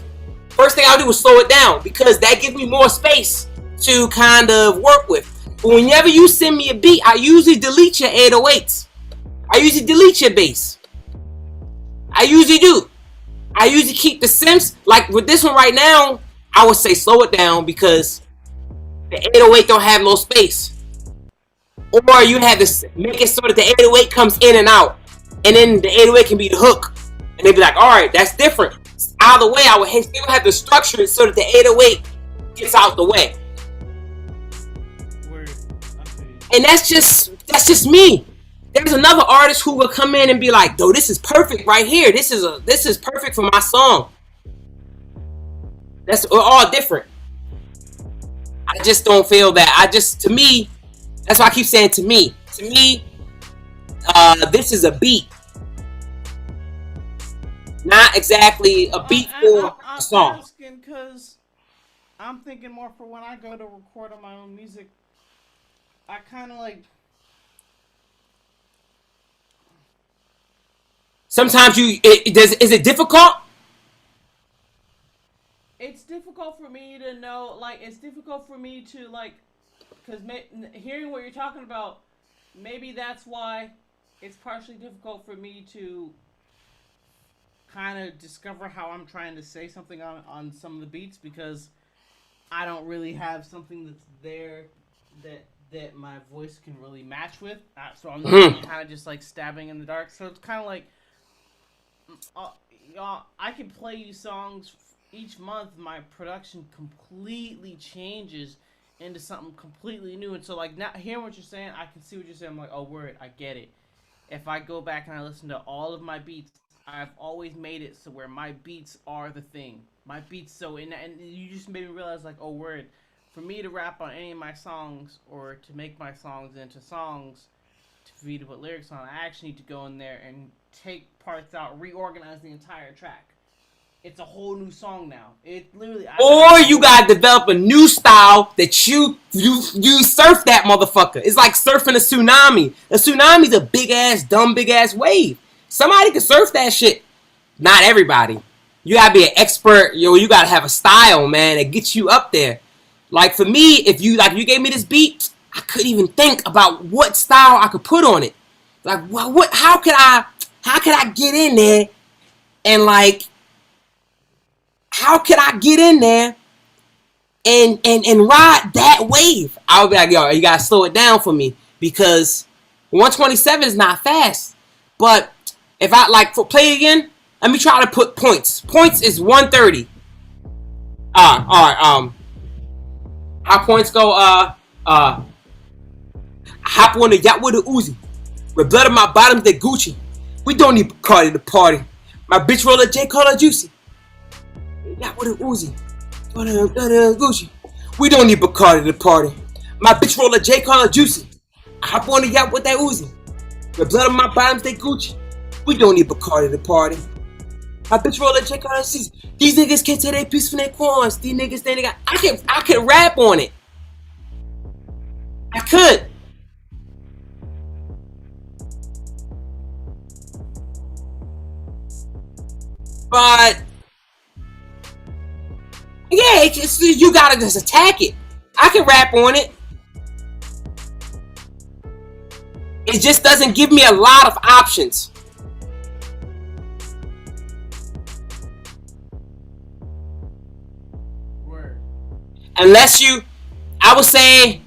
First thing I'll do is slow it down because that gives me more space to kind of work with. But whenever you send me a beat, I usually delete your 808s. I usually delete your bass. I usually do. I usually keep the synths. Like with this one right now, I would say slow it down because the 808 don't have no space. Or you have to make it so that the 808 comes in and out. And then the 808 can be the hook. And they'd be like, alright, that's different. Either way, I would still have to structure it so that the 808 gets out the way. And that's just me. There's another artist who will come in and be like, "Yo, this is perfect right here. This is perfect for my song." We're all different. I just don't feel that. To me, that's why I keep saying to me. To me, this is a beat, not exactly a beat for a song. I'm asking because I'm thinking more for when I go to record on my own music. I kind of like. Sometimes is it difficult? It's difficult for me to know, like, it's difficult for me to, like, because hearing what you're talking about, maybe that's why it's partially difficult for me to kind of discover how I'm trying to say something on some of the beats, because I don't really have something that's there that my voice can really match with. So I'm kind of just, like, stabbing in the dark. So it's kind of like, I can play you songs each month. My production completely changes into something completely new, and so like now hearing what you're saying, I can see what you're saying. I'm like, oh, word, I get it. If I go back and I listen to all of my beats, I've always made it so where my beats are the thing. My beats, so and you just made me realize, like, oh, word, for me to rap on any of my songs or to make my songs into songs for me to put lyrics on, I actually need to go in there and take parts out, reorganize the entire track. It's a whole new song now. It literally. Or you gotta develop a new style that you surf that motherfucker. It's like surfing a tsunami. A tsunami's a big ass wave. Somebody can surf that shit. Not everybody. You gotta be an expert. You gotta have a style, man, that gets you up there. Like for me, if you gave me this beat, I couldn't even think about what style I could put on it. Like, what? How could I get in there and like? How could I get in there and ride that wave? I would be like, yo, you gotta slow it down for me because 127 is not fast. But if I play again, let me try to put points. Points is 130. All right. How points go? I hop on the yacht with a Uzi. With blood on my bottoms, they Gucci. We don't need Bacardi to party. My bitch roller J. Call her Juicy. Yeah, with a Uzi. Gucci. We don't need Bacardi to party. My bitch roll a J. Call Juicy. I hop on the yacht with that Uzi. The blood on my bottom stay Gucci. We don't need Bacardi to party. My bitch roll a J. Call Juicy. These niggas can't take their piece from their corns. These niggas they got. I could rap on it. I could. But yeah, you gotta just attack it. I can rap on it. It just doesn't give me a lot of options. Word. Unless you, I would say,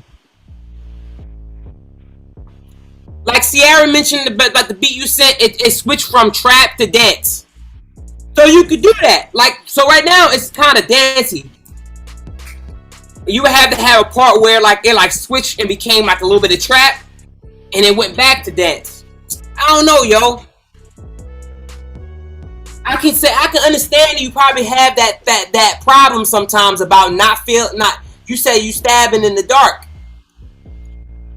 like Sierra mentioned about the beat you said, it switched from trap to dance. So you could do that. Like, so right now it's kind of dancey. You would have to have a part where like it like switched and became like a little bit of trap, and it went back to dance. I don't know, yo. I can understand you probably have that problem sometimes about not. You say you stabbing in the dark.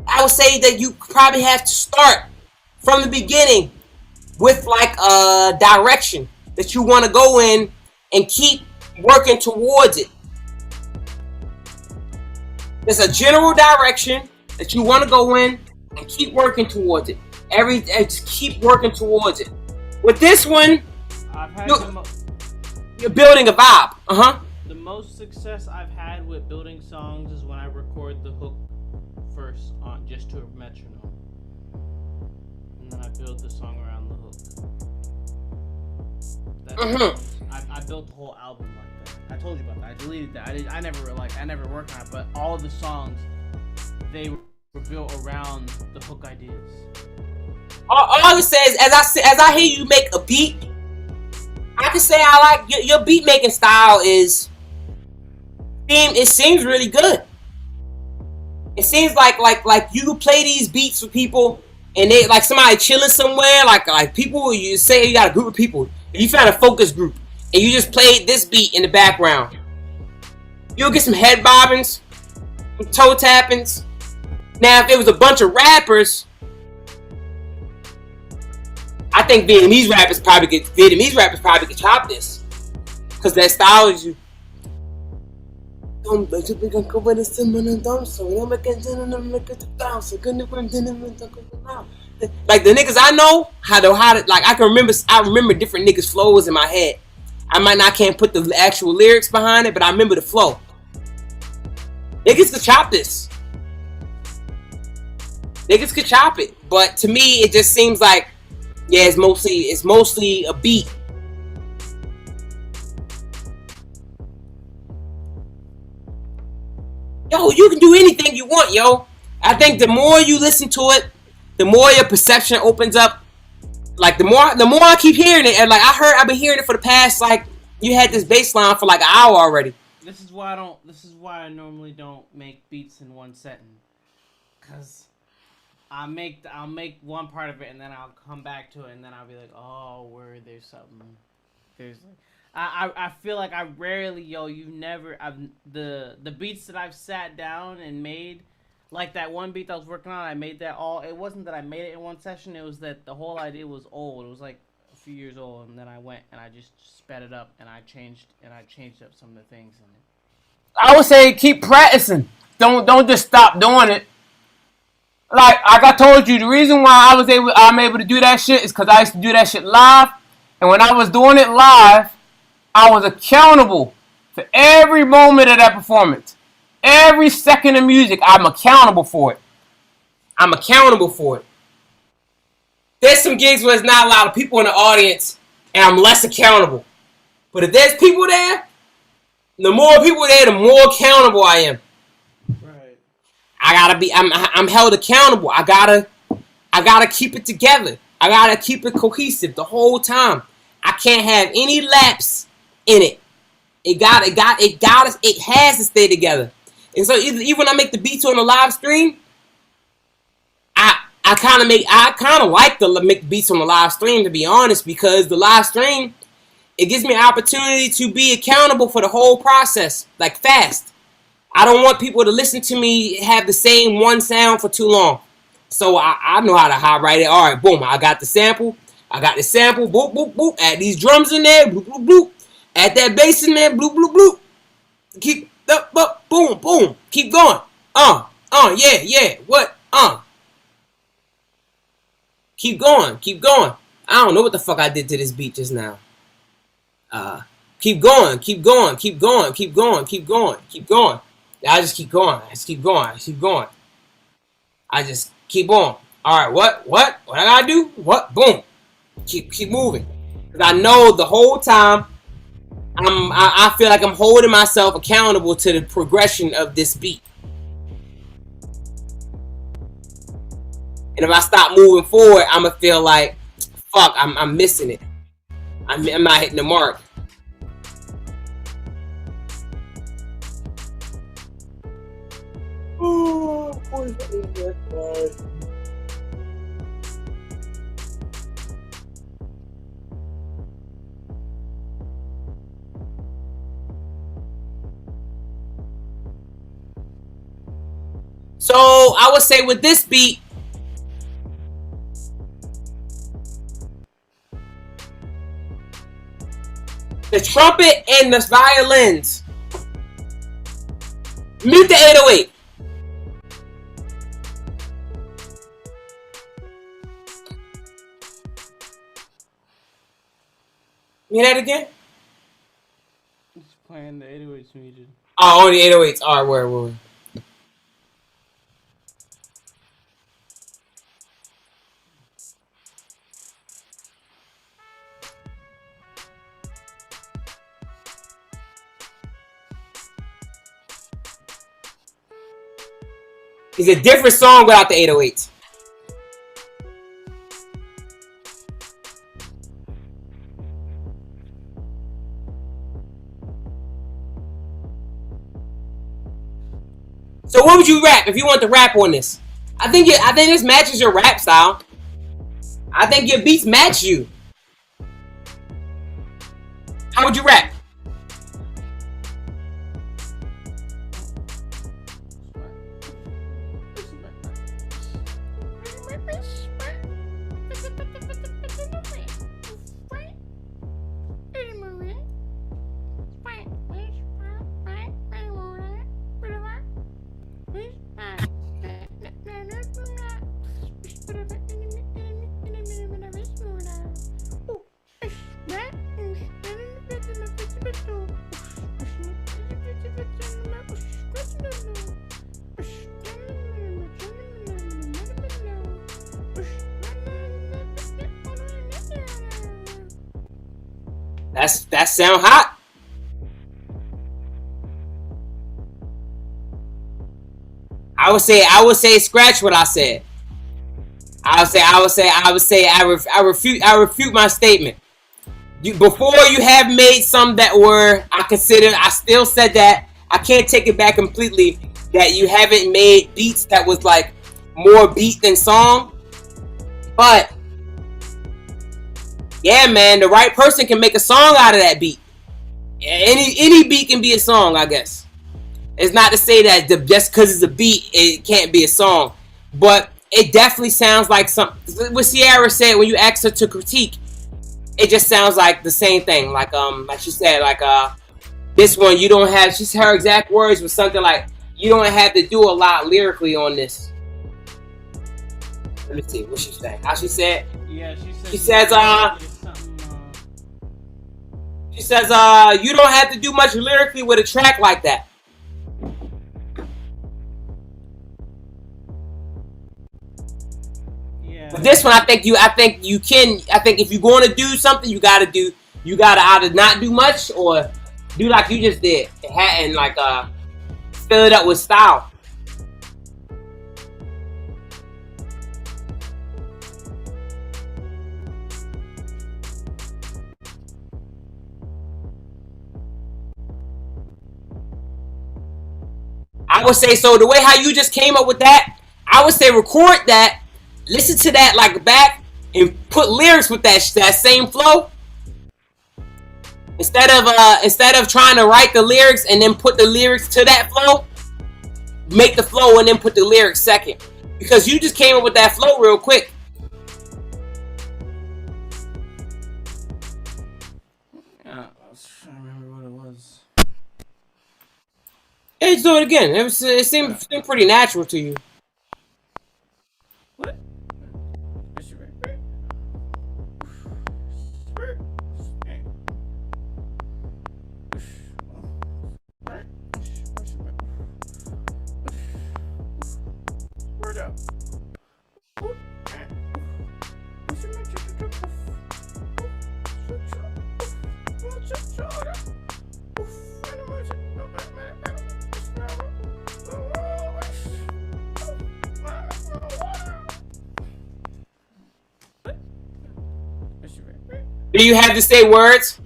I would say that you probably have to start from the beginning with like a direction that you want to go in and keep working towards it. There's a general direction that you want to go in and keep working towards it. Just keep working towards it. With this one, you're building a vibe. The most success I've had with building songs is when I record the hook first on just to a metronome, and then I build the song around the hook. I built the whole album like that. I told you about that. I deleted that. I never worked on it, but all the songs they were built around the hook ideas. All I would say is, as I hear you make a beat, I can say I like your beat making style it seems really good. It seems like you play these beats for people and they like somebody chilling somewhere, like people, you say you got a group of people, if you found a focus group and you just played this beat in the background, you'll get some head bobbings, some toe tappings. Now if it was a bunch of rappers, I think Vietnamese rappers probably could chop this, because that style is you. Like the niggas I know how to like I remember different niggas flows in my head. Can't put the actual lyrics behind it, but I remember the flow. Niggas could chop this. Niggas could chop it, but to me it just seems like it's mostly a beat. Yo, you can do anything you want, yo. I think the more you listen to it, the more your perception opens up. Like the more I keep hearing it, and like I've been hearing it for the past, like, you had this bass line for like an hour already. This is why I normally don't make beats in one setting, cause I'll make one part of it and then I'll come back to it and then I'll be like, oh, there's something. There's like, I feel like I rarely, the beats that I've sat down and made, like that one beat that I was working on, I made that all, it wasn't that I made it in one session, it was that the whole idea was old. It was like a few years old, and then I went and I just sped it up and I changed up some of the things in it. I would say keep practicing. Don't just stop doing it. Like I told you, the reason why I'm able to do that shit is because I used to do that shit live, and when I was doing it live, I was accountable for every moment of that performance. Every second of music, I'm accountable for it. There's some gigs where there's not a lot of people in the audience, and I'm less accountable. But if there's people there, the more people there, the more accountable I am. Right. I'm held accountable. I gotta keep it together. I gotta keep it cohesive the whole time. I can't have any lapse in it. It has to stay together. And so even when I make the beats on the live stream, I kind of like to make the beats on the live stream, to be honest, because the live stream, it gives me an opportunity to be accountable for the whole process, like fast. I don't want people to listen to me have the same one sound for too long. So I know how to high write it. All right, boom. I got the sample. Boop, boop, boop. Add these drums in there. Bloop, bloop, bloop. Add that bass in there. Bloop, bloop, bloop. Keep up, boom, boom. Keep going. Yeah. What? Keep going. I don't know what the fuck I did to this beat just now. Keep going. I just keep going. I just keep on. All right, what I gotta do? What? Boom. Keep moving. Cause I know the whole time I feel like I'm holding myself accountable to the progression of this beat. And if I stop moving forward, I'ma feel like, fuck, I'm missing it. I'm not hitting the mark. So I would say with this beat, the trumpet and the violins, mute the 808. Hear that again? Just playing the 808s muted. Oh, only 808s. All right, where? It's a different song without the 808s. So what would you rap if you want to rap on this? I think this matches your rap style. I think your beats match you. How would you rap? That sound hot. I would say scratch what I said. I refute my statement. Before you have made some that were, I still said that. I can't take it back completely, that you haven't made beats that was like more beat than song. But yeah, man, the right person can make a song out of that beat. Any beat can be a song, I guess. It's not to say that just because it's a beat, it can't be a song. But it definitely sounds like what Sierra said when you asked her to critique. It just sounds like the same thing. Like she said, this one, you don't have, her exact words was something like, you don't have to do a lot lyrically on this. Let me see what she said. How she said? Yeah, she says, you don't have to do much lyrically with a track like that. Yeah. But this one, I think if you're going to do something, you gotta either not do much or do like you just did and fill it up with style. I would say, so the way how you just came up with that, I would say record that, listen to that like back, and put lyrics with that same flow. Instead of trying to write the lyrics and then put the lyrics to that flow, make the flow and then put the lyrics second. Because you just came up with that flow real quick. Yeah, I was trying to remember what it was. Hey, just do it again. It seemed pretty natural to you. What? Do you have to say words?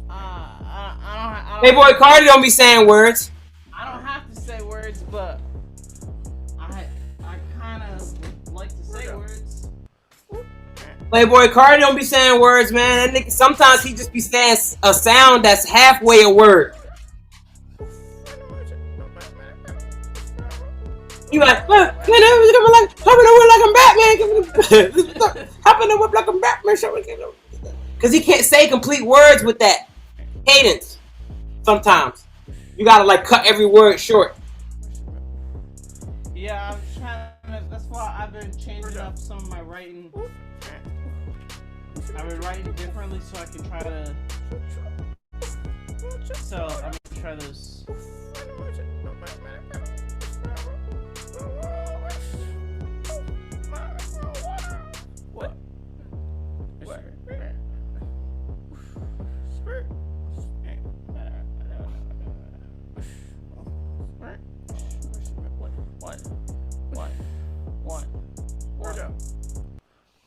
I don't Playboy Cardi don't be saying words. I don't have to say words, but I kind of like to say words. Playboy Cardi don't be saying words, man. That nigga, sometimes he just be saying a sound that's halfway a word. You like, look, man, like I'm Batman. Hopping the whip like I'm Batman. Because he can't say complete words with that cadence. Sometimes you gotta like cut every word short. Yeah, I'm trying to, that's why I've been changing up some of my writing. I've been writing differently so I can try to. So I'm gonna try this. What? Word up.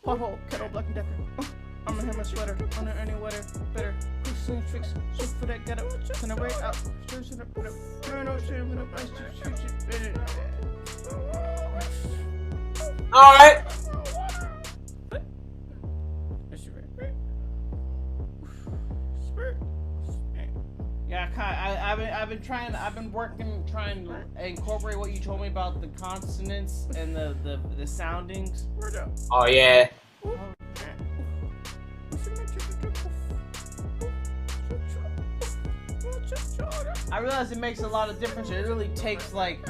Pothole, kettle, black and decker. I'm gonna have my sweater, under any weather, better. Quick swing tricks, shoot for that get up. Can I wait out? Shoot up, put up. No, shoot up, Alright. Yeah, I've been working, trying to incorporate what you told me about the consonants and the soundings. Oh yeah. I realize it makes a lot of difference. It really takes like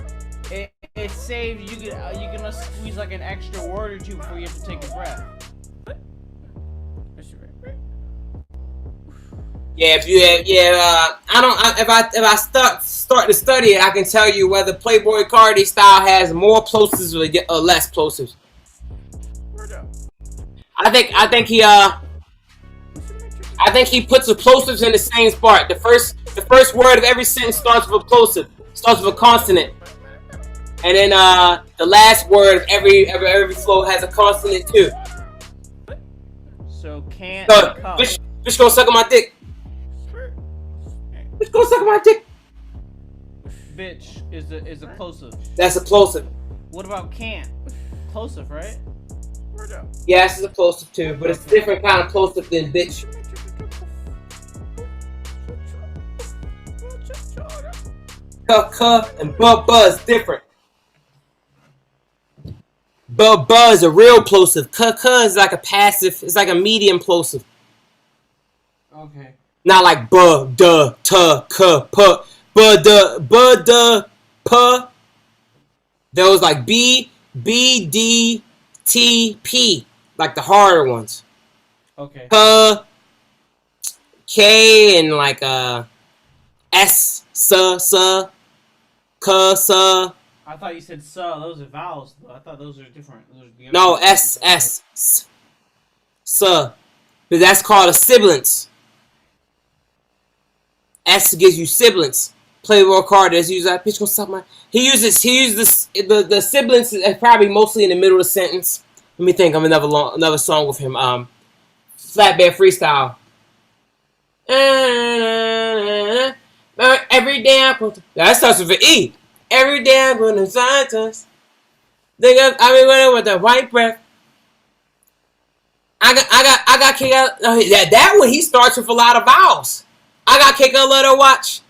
it saves you can squeeze like an extra word or two before you have to take a breath. Yeah, if I start to study it, I can tell you whether Playboy Cardi style has more plosives or less plosives. I think he puts the plosives in the same spot. The first word of every sentence starts with a plosive, starts with a consonant, and then the last word of every flow has a consonant too. So can't. So, bitch gonna suck on my dick. Bitch gonna suck on my dick. Bitch is a plosive. That's a plosive. What about can't? Plosive, right? Yes, it's a plosive too, but it's a different kind of plosive than bitch. Cuh and buh is different. Buh is a real plosive. Cuh is like a passive. It's like a medium plosive. Okay. Not like buh, duh, tuh, cuh, puh. Buh, duh, puh. Those like B, D, T, P. Like the harder ones. Okay. K, and like S, cuh, I thought you said "suh." Those are vowels, though. I thought those are different. No, S, but that's called a sibilance. S gives you sibilance. Playboy Cardi is used like bitch gonna suck my. He uses the sibilance is probably mostly in the middle of the sentence. Let me think of another song with him. Flatbed Freestyle. Every day I'm going to... That starts with an E. Every day I'm going to sign us. I mean, running with the white breath. I got kicked out. That one, he starts with a lot of vowels. I got kicked out, let her watch.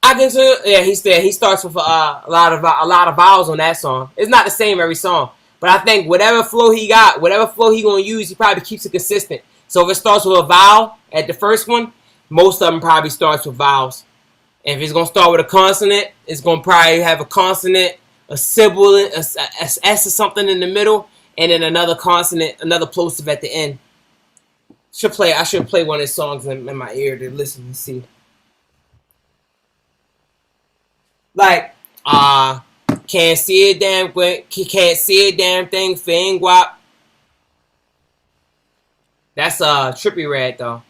I can say, yeah, he starts with a lot of vowels on that song. It's not the same every song, but I think whatever flow he got, whatever flow he gonna use, he probably keeps it consistent. So if it starts with a vowel at the first one, most of them probably starts with vowels. And if it's gonna start with a consonant, it's gonna probably have a consonant, a sibilant, a S or something in the middle, and then another consonant, another plosive at the end. I should play one of his songs in my ear to listen and see. Like, can't see a damn can't see a damn thing, Fing Wap. That's Trippie Redd though.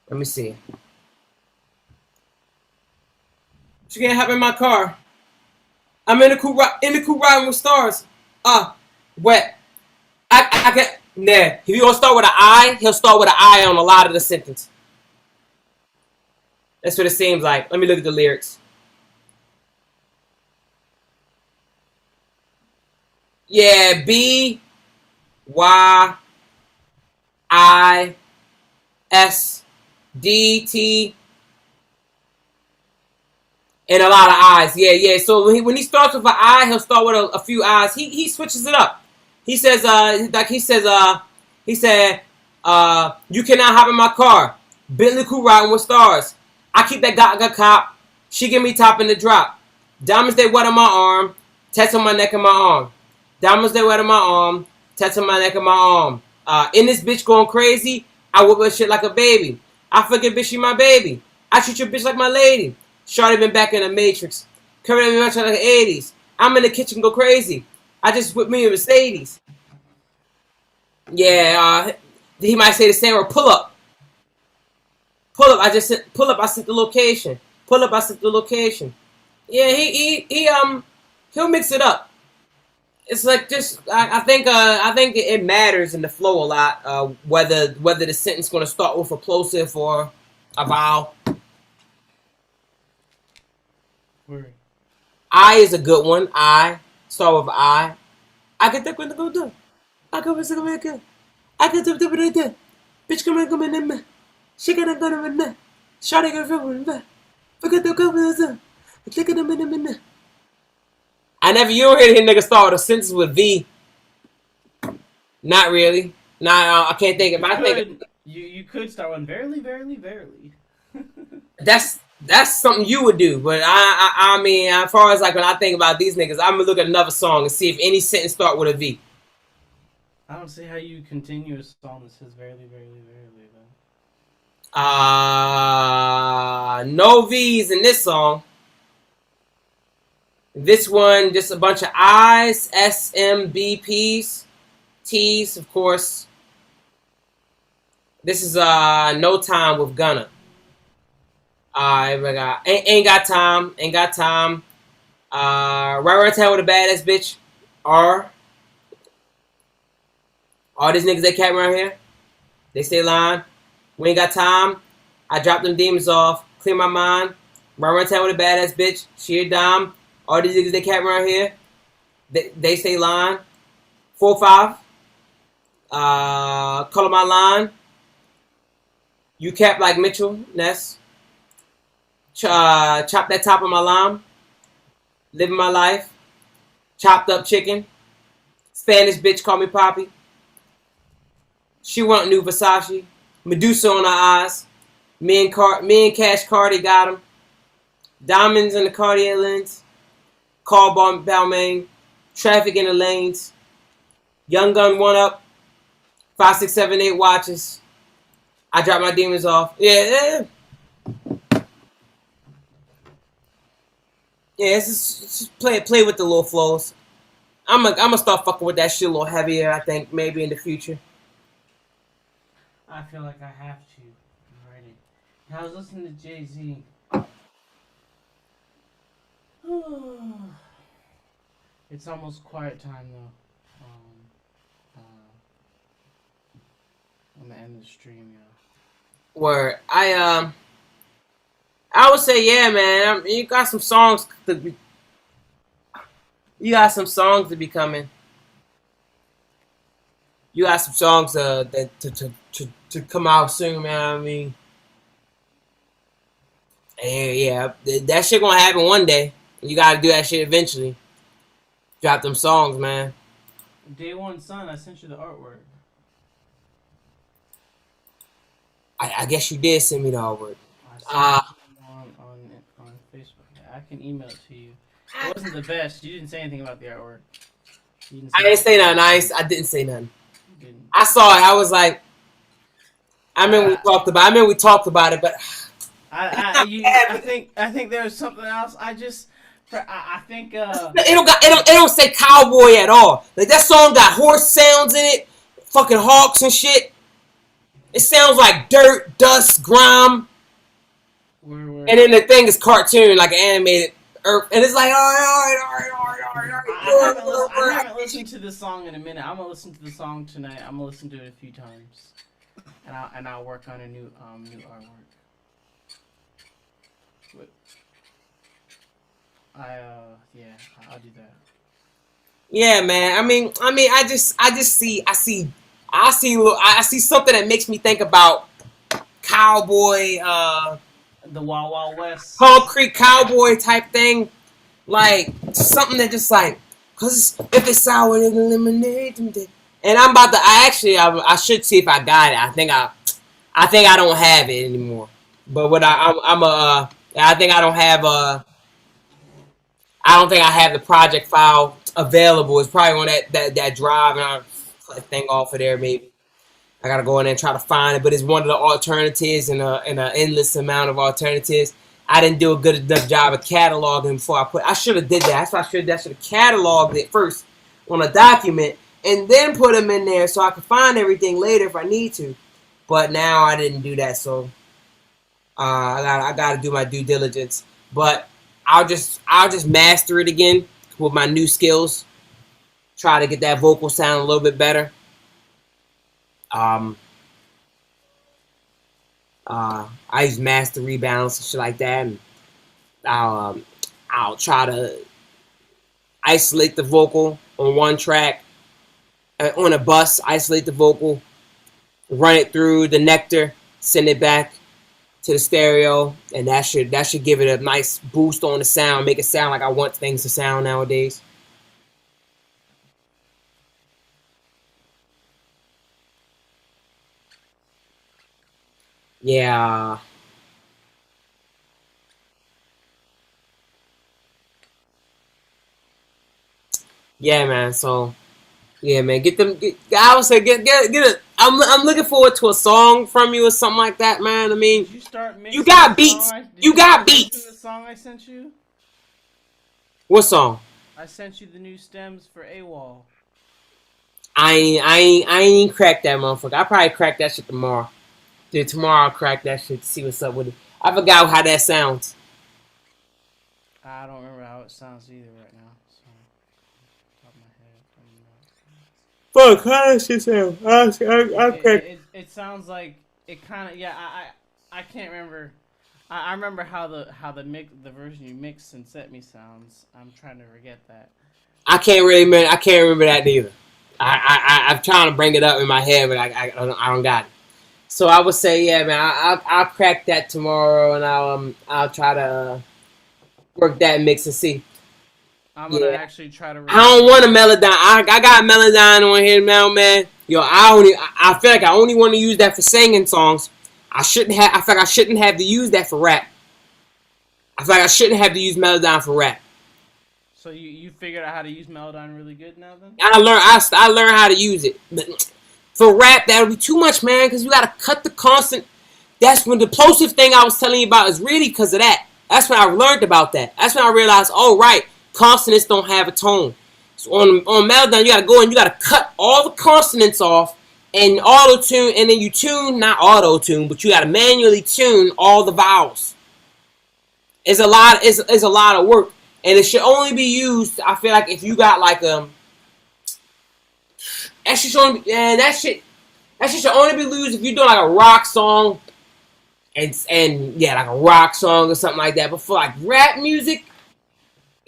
Let me see. What you can't hop in my car? I'm in the coupe riding with stars. Wet. I can. Nah. If you gonna start with an I, he'll start with an I on a lot of the sentence. That's what it seems like. Let me look at the lyrics. Yeah, B, Y, I, S, D, T, and a lot of I's. Yeah. So when he starts with an I, he'll start with a few I's. He switches it up. He says, he said, you cannot hop in my car. Bentley coupe riding with stars. I keep that Gaga cop. She give me top in the drop. Diamonds they wet on my arm. Tats on my neck and my arm. Diamonds they wet on my arm. Tats on my neck and my arm. In this bitch going crazy. I whip her shit like a baby. I forget bitch she my baby. I treat your bitch like my lady. Shorty been back in the Matrix. Current me much like the 80s. I'm in the kitchen go crazy. I just whip me a Mercedes. Yeah, he might say the same or pull up. Pull up, I sent the location. Pull up, I sent the location. Yeah, he'll mix it up. It's like just I think it matters in the flow a lot, whether the sentence gonna start with a plosive or a vowel. Word. I is a good one. I start with I. I can take when to go do. I can visit America. I can do it. Bitch come in there. She gonna go in there. Shawty gonna feel in there. Forget the government. Look at them in there. I never you don't hear him nigga start with a sentence with V. Not really. Nah, I can't think of it. You could start one verily. That's something you would do, but I mean, as far as like when I think about these niggas, I'm gonna look at another song and see if any sentence start with a V. I don't see how you continue a song that says verily though. No V's in this song. This one, just a bunch of I's, S, M, B, P's, T's, of course. This is No Time with Gunna. Ain't got time. Right town with a badass bitch. R. All these niggas that came around here, they stay lying. We ain't got time. I drop them demons off. Clear my mind. Right town with a badass bitch. She a dime. All these niggas that came around here, they stay lying. 4-5. Color my line. You cap like Mitchell Ness. Chop that top of my lime. Living my life. Chopped up chicken. Spanish bitch call me Poppy. She want new Versace. Medusa on her eyes. Me and Cash Cardi got him. Diamonds in the Cartier lens. Car Balmain. Traffic in the lanes. Young Gun 1 Up. 5, 6, 7, 8 watches. I drop my demons off. Yeah. Yeah, it's just play with the little flows. I'm gonna start fucking with that shit a little heavier, I think, maybe in the future. I feel like I have to. I'm ready. I was listening to Jay-Z. It's almost quiet time though. I'm gonna end the stream, yo. Where I would say, yeah, man. You got some songs. You got some songs to be coming. You got some songs that to come out soon, man. I mean, yeah, that shit gonna happen one day. You gotta do that shit eventually. Drop them songs, man. Day One Sun, I sent you the artwork. I guess you did send me the artwork. I sent Uh, it on Facebook. Yeah, I can email it to you. It wasn't the best. You didn't say anything about the artwork. You didn't I didn't say nothing nice. I didn't say nothing. You didn't. I saw it. I was like, I mean, we talked about it, but I think there was something else. I think it don't say cowboy at all. Like that song got horse sounds in it, fucking hawks and shit. It sounds like dirt, dust, grime, and then the thing is cartoon, like an animated earth, and it's like all right. I haven't listened to this song in a minute. I'm gonna listen to the song tonight. I'm gonna listen to it a few times, and I'll work on a new artwork. But yeah, I'll do that. Yeah, man. I see something that makes me think about cowboy, The Wild Wild West. concrete cowboy type thing, like something that just like, cause if it's sour, then eliminate them. And I'm about to. I should see if I got it. I think I don't have it anymore. But what I think I don't have I don't think I have the project file available. It's probably on that drive, and I'll cut the thing off of there maybe. I gotta go in there and try to find it, but it's one of the alternatives in an endless amount of alternatives. I didn't do a good enough job of cataloging before I put. I should have did that. That's what I should have cataloged it first on a document and then put them in there so I could find everything later if I need to. But now I didn't do that, so I gotta do my due diligence. But I'll just master it again with my new skills. Try to get that vocal sound a little bit better. I use master rebalance and shit like that, and I'll try to isolate the vocal on one track on a bus. Isolate the vocal, run it through the Nectar, send it back to the stereo, and that should give it a nice boost on the sound, make it sound like I want things to sound nowadays. Yeah. Yeah, man. So, yeah, man. I would say get it. I'm looking forward to a song from you or something like that, man. I mean, Did you start mixing you got beats. You got beats. The song I sent you. What song? I sent you the new stems for AWOL. I ain't cracked that motherfucker. I probably crack that shit tomorrow. Dude, tomorrow I'll crack that shit to see what's up with it. I forgot how that sounds. I don't remember how it sounds either right now. So, top of my head. Fuck, how that shit sound? I crack. It sounds like it kind of I can't remember. I remember how the version you mixed and set me sounds. I'm trying to forget that. I can't remember that neither. I'm trying to bring it up in my head, but I don't got it. So I would say, yeah, man, I'll crack that tomorrow, and I'll try to work that mix and see. I'm gonna actually try to. I don't want a Melodyne. I got Melodyne on here now, man. Yo, I feel like I only want to use that for singing songs. I feel like I shouldn't have to use that for rap. I feel like I shouldn't have to use Melodyne for rap. So you figured out how to use Melodyne really good now, then? I learned how to use it. But for rap, that would be too much, man, because you got to cut the constant. That's when the plosive thing I was telling you about is really because of that. That's when I learned about that. That's when I realized, oh, right, consonants don't have a tone. So on Melodyne, you got to go and you got to cut all the consonants off and auto-tune, and then you tune, not auto-tune, but you got to manually tune all the vowels. It's a lot of work. And it should only be used, I feel like, if you got like that shit should only be used if you're doing like a rock song and yeah, like a rock song or something like that. But for like rap music,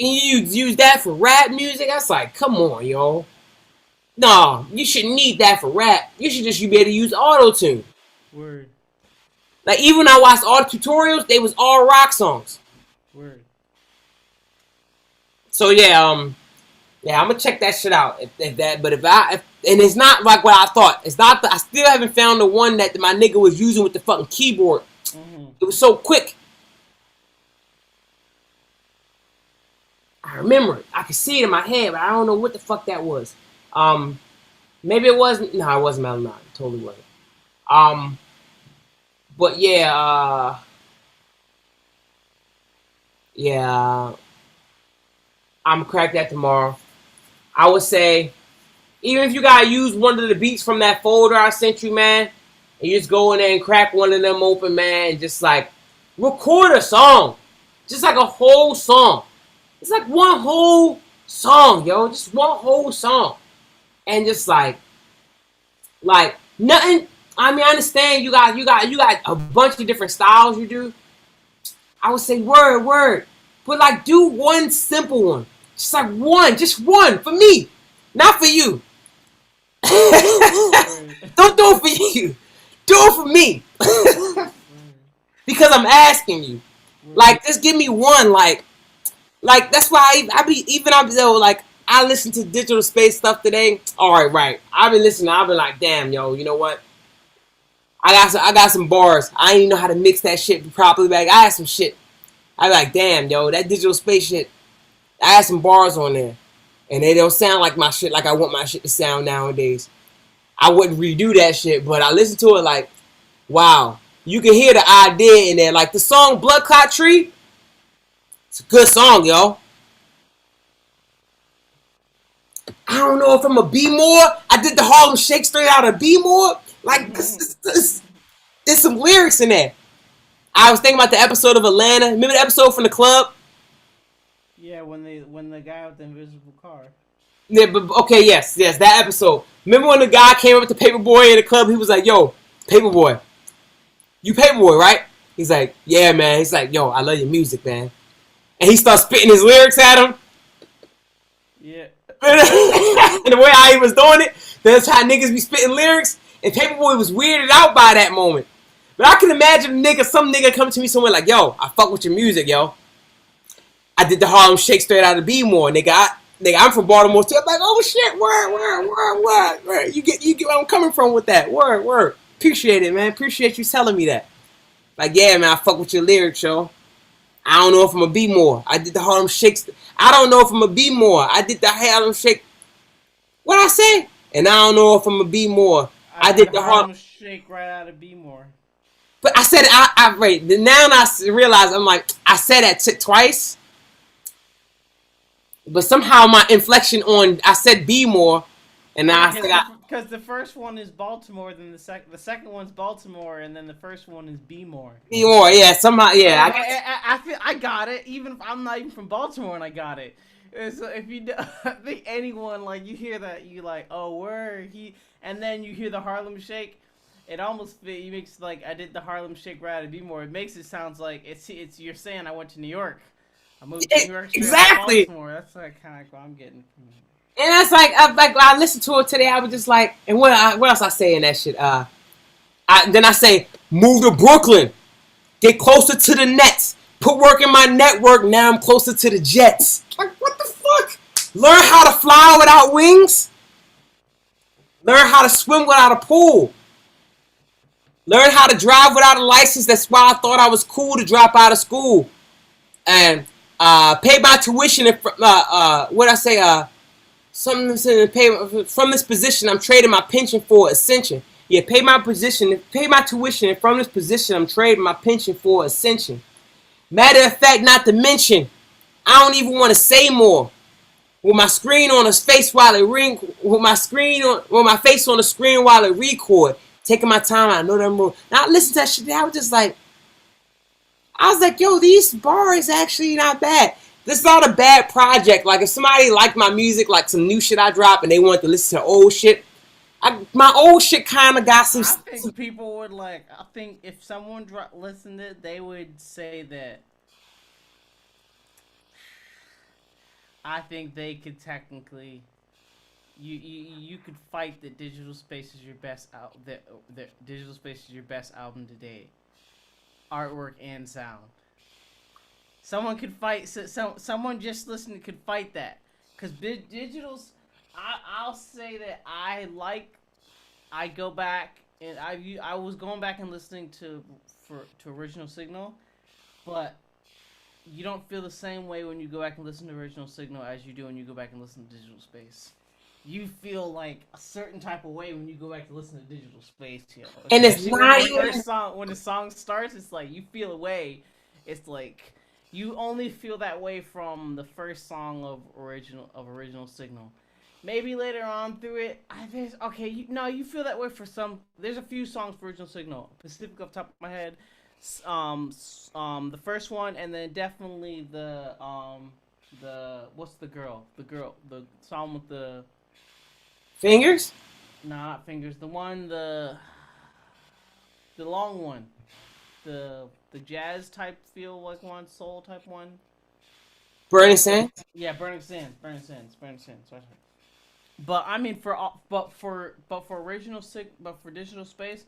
And you use that for rap music? That's like, come on, yo. No, you shouldn't need that for rap. You should just be able to use auto tune. Word. Like even when I watched all the tutorials, they was all rock songs. Word. So yeah, I'm gonna check that shit out. And it's not like what I thought. It's not. I still haven't found the one that my nigga was using with the fucking keyboard. Mm-hmm. It was so quick. I remember it. I could see it in my head, but I don't know what the fuck that was. Maybe it wasn't. No, it wasn't Melon. It totally wasn't. But yeah, I'm gonna crack that tomorrow. I would say, even if you gotta use one of the beats from that folder I sent you, man, and you just go in there and crack one of them open, man, and just like record a song, just like a whole song. It's like one whole song, yo, just one whole song, and just like nothing. I mean, I understand you got a bunch of different styles you do. I would say word, but like do one simple one, just like just one for me, not for you. Don't do it for you. Do it for me. Because I'm asking you. Like, just give me one. Like that's why I listened to Digital Space stuff today. All right. I've been listening. I've been like, damn, yo, you know what? I got some bars. I didn't even know how to mix that shit properly. Like, I had some shit. I be like, damn, yo, that Digital Space shit. I had some bars on there. And they don't sound like my shit like I want my shit to sound nowadays. I wouldn't redo that shit, but I listened to it like, wow. You can hear the idea in there. Like the song Blood Clot Tree. It's a good song, yo. I don't know if I'm a B-more. I did the Harlem Shake straight out of B-more. Like, there's some lyrics in there. I was thinking about the episode of Atlanta. Remember the episode from the club? Yeah, when the guy with the invisible car. Yeah, but okay, yes, that episode. Remember when the guy came up with the Paperboy in the club? He was like, "Yo, Paperboy, you Paperboy, right?" He's like, "Yeah, man." He's like, "Yo, I love your music, man." And he starts spitting his lyrics at him. Yeah. And the way how he was doing it, that's how niggas be spitting lyrics. And Paperboy was weirded out by that moment. But I can imagine some nigga coming to me somewhere like, "Yo, I fuck with your music, yo. I did the Harlem Shake straight out of B-more, nigga. I'm from Baltimore too." I'm like, "Oh shit, word. You get where I'm coming from with that. Word. Appreciate it, man. Appreciate you telling me that. Like, yeah, man, I fuck with your lyrics, yo. I don't know if I'm a B-more. I did the Harlem Shake. I don't know if I'm a B-more. I did the Harlem Shake. What I say? And I don't know if I'm a B-more. I did the Harlem Shake right out of B-more. But I said right now. I realize I'm like I said that twice. But somehow my inflection on I said B-more, and I forgot because the first one is Baltimore, then the second one's Baltimore, and then the first one is B-more. B-more, yeah, somehow, yeah. I feel I got it, even if I'm not even from Baltimore, and I got it. So if you I think anyone like you hear that you like oh word and then you hear the Harlem Shake, it almost makes like I did the Harlem Shake right out of B-more. It makes it sounds like it's you're saying I went to New York. I moved to New York. Exactly. That's like kind of what I'm getting. And that's like I listened to it today. I was just like, and what else I say in that shit? Then I say, move to Brooklyn, get closer to the Nets, put work in my network. Now I'm closer to the Jets. Like what the fuck? Learn how to fly without wings. Learn how to swim without a pool. Learn how to drive without a license. That's why I thought I was cool to drop out of school. And pay my tuition. What I say? Something pay from this position. I'm trading my pension for ascension. Yeah, pay my tuition, and from this position, I'm trading my pension for ascension. Matter of fact, not to mention, I don't even want to say more. With my screen on his face while it ring, with my face on the screen while it record, taking my time. I know that I'm wrong. Now listen to that shit. I was like, yo, these bars actually not bad. This is not a bad project. Like, if somebody liked my music, like some new shit I drop, and they wanted to listen to old shit, my old shit kind of got some... I think people would like... I think if someone listened to it, they would say that... I think they could technically. You could fight that Digital Space is your best that Digital Space is your best album to date, artwork and sound. Someone could fight. Someone just listening could fight that, because Digital's. I'll say that I go back and I was going back and listening to Original Signal, but you don't feel the same way when you go back and listen to Original Signal as you do when you go back and listen to Digital Space. You feel like a certain type of way when you go back to listen to Digital Space, you know. And it's not when the song starts, it's like you feel a way. It's like you only feel that way from the first song of Original Signal. Maybe later on through it, you feel that way for some. There's a few songs for Original Signal, Pacific off the top of my head. The first one, and then definitely the what's the song with the Fingers? No, not Fingers. The long one. The jazz type feel like one, soul type one. Burning Sands? Yeah, Burning Sands. Sorry. But I mean for Digital Space,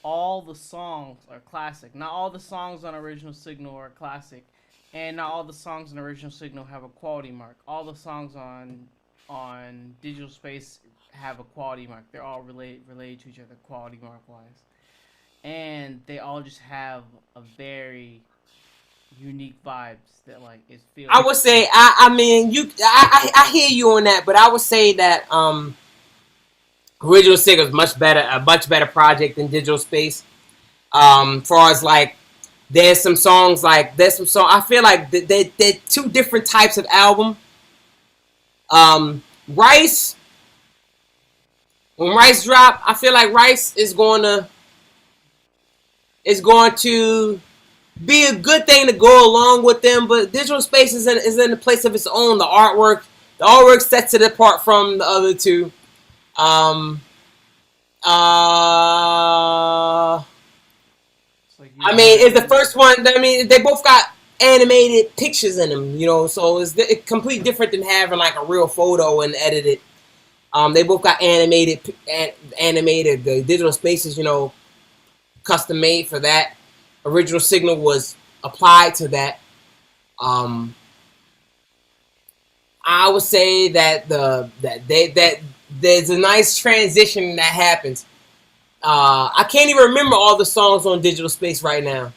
all the songs are classic. Not all the songs on Original Signal are classic, and not all the songs on Original Signal have a quality mark. All the songs on Digital Space have a quality mark. They're all related to each other quality mark wise, and they all just have a very unique vibes that like it feels. I would say I hear you on that, but I would say that Original Signal is a much better project than Digital Space. Far as like there's some songs I feel like they're two different types of album. Rice. When Rice drop, I feel like Rice is going to be a good thing to go along with them, but Digital Space is in a place of its own. The artwork sets it apart from the other two. It's the first one. I mean, they both got animated pictures in them, you know, so it's completely different than having like a real photo and edited. They both got animated. The Digital Space is, you know, custom made for that. Original Signal was applied to that. I would say that there's a nice transition that happens. I can't even remember all the songs on Digital Space right now.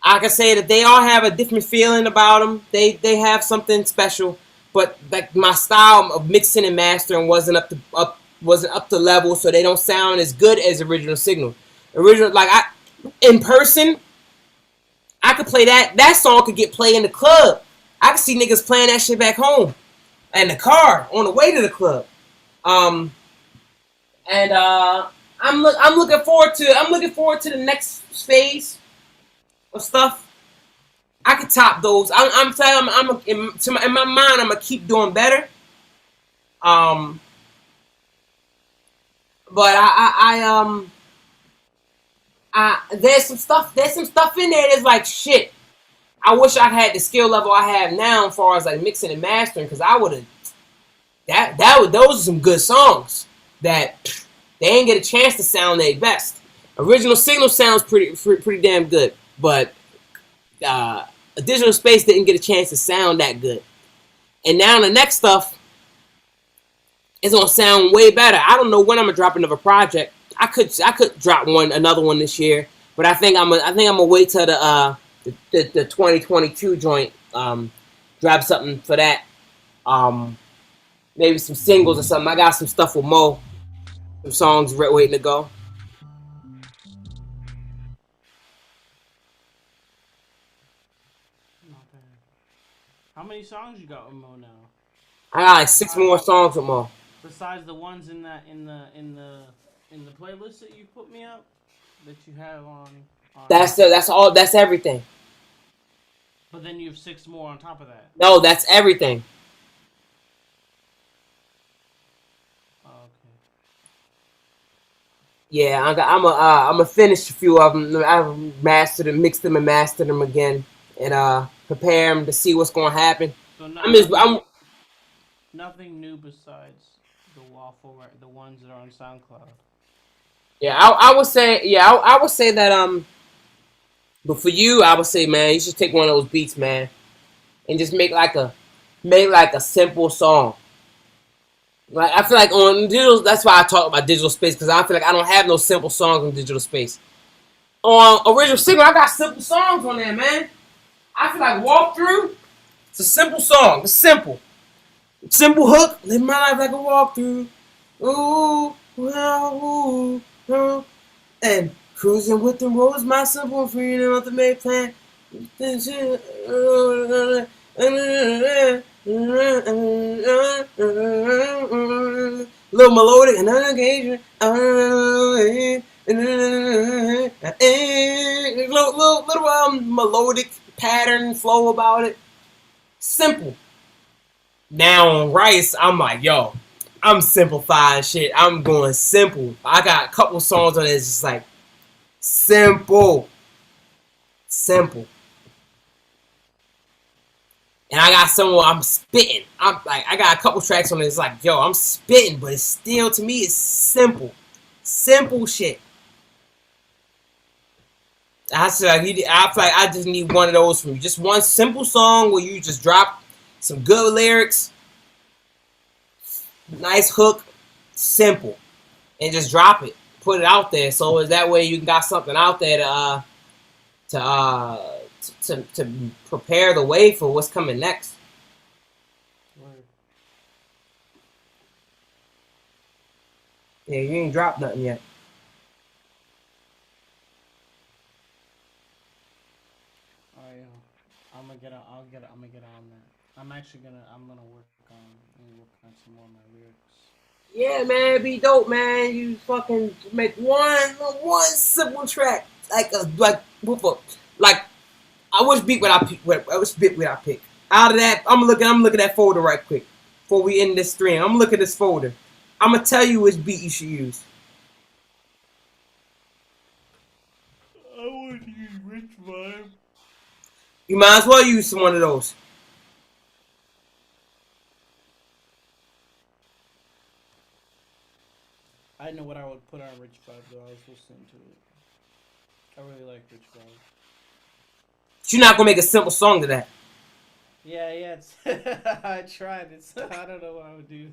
I can say that they all have a different feeling about them. They have something special, but like my style of mixing and mastering wasn't up to level, so they don't sound as good as Original Signal. In person, I could play that song could get played in the club. I could see niggas playing that shit back home in the car on the way to the club. I'm looking forward to the next phase of stuff. I could top those. I'm telling you, in my mind, I'm gonna keep doing better. But there's some stuff in there that's like shit. I wish I had the skill level I have now as far as like mixing and mastering, because I would have those are some good songs that they ain't get a chance to sound their best. Original Signal sounds pretty damn good, but Digital Space didn't get a chance to sound that good. And now the next stuff is gonna sound way better. I don't know when I'm gonna drop another project. I could drop another one this year, but I think I'm gonna wait till the 2022 joint. Drop something for that. Maybe some singles or something. I got some stuff with Mo. Some songs waiting to go. Not bad. How many songs you got with Mo now? I got like 6 more songs with Mo. Besides the ones in the playlist that you put me up, that you have on That's all. That's everything. But then you have 6 more on top of that. No, that's everything. Oh, okay. Yeah, I'm gonna finish a few of them. I've mastered them, mixed them, and mastered them again, and prepare them to see what's gonna happen. So now, Nothing new besides the waffle, the ones that are on SoundCloud. Yeah, I would say, yeah, I would say that but for you, I would say, man, you should take one of those beats, man, and just make like a simple song. Like I feel like on digital, that's why I talk about digital space because I feel like I don't have no simple songs on digital space. On original single, I got simple songs on there, man. I feel like Walkthrough. It's a simple song. It's simple. Simple hook. Live my life like a walkthrough. Ooh, well, ooh. And cruising with the roads, my simple freedom of the main plan. Little melodic and engagement. Little melodic pattern flow about it. Simple. Now on Rice, I'm like, yo, I'm simplifying shit. I'm going simple. I got a couple songs on it. It's just like simple. And I got some where I'm spitting. I'm like, I got a couple tracks on it. It's like, yo, I'm spitting, but it's still, to me, it's simple. Simple shit. I feel like I just need one of those from you. Just one simple song where you just drop some good lyrics, nice hook, simple, and just drop it. Put it out there, so that way you got something out there to prepare the way for what's coming next. Word. Yeah, you ain't dropped nothing yet. I'm gonna get on that. I'm gonna work on some more of my lyrics. Yeah, man, be dope, man. You fucking make one simple track, like which beat would I pick? Out of that, I'm looking at that folder right quick before we end this stream. I'm looking at this folder. I'm gonna tell you which beat you should use. I would use Rich Vibe. You might as well use one of those. I know what I would put on Rich Vibe though. I was listening to it. I really like Rich Vibe. But you're not gonna make a simple song to that. Yeah, it's I tried. I don't know what I would do.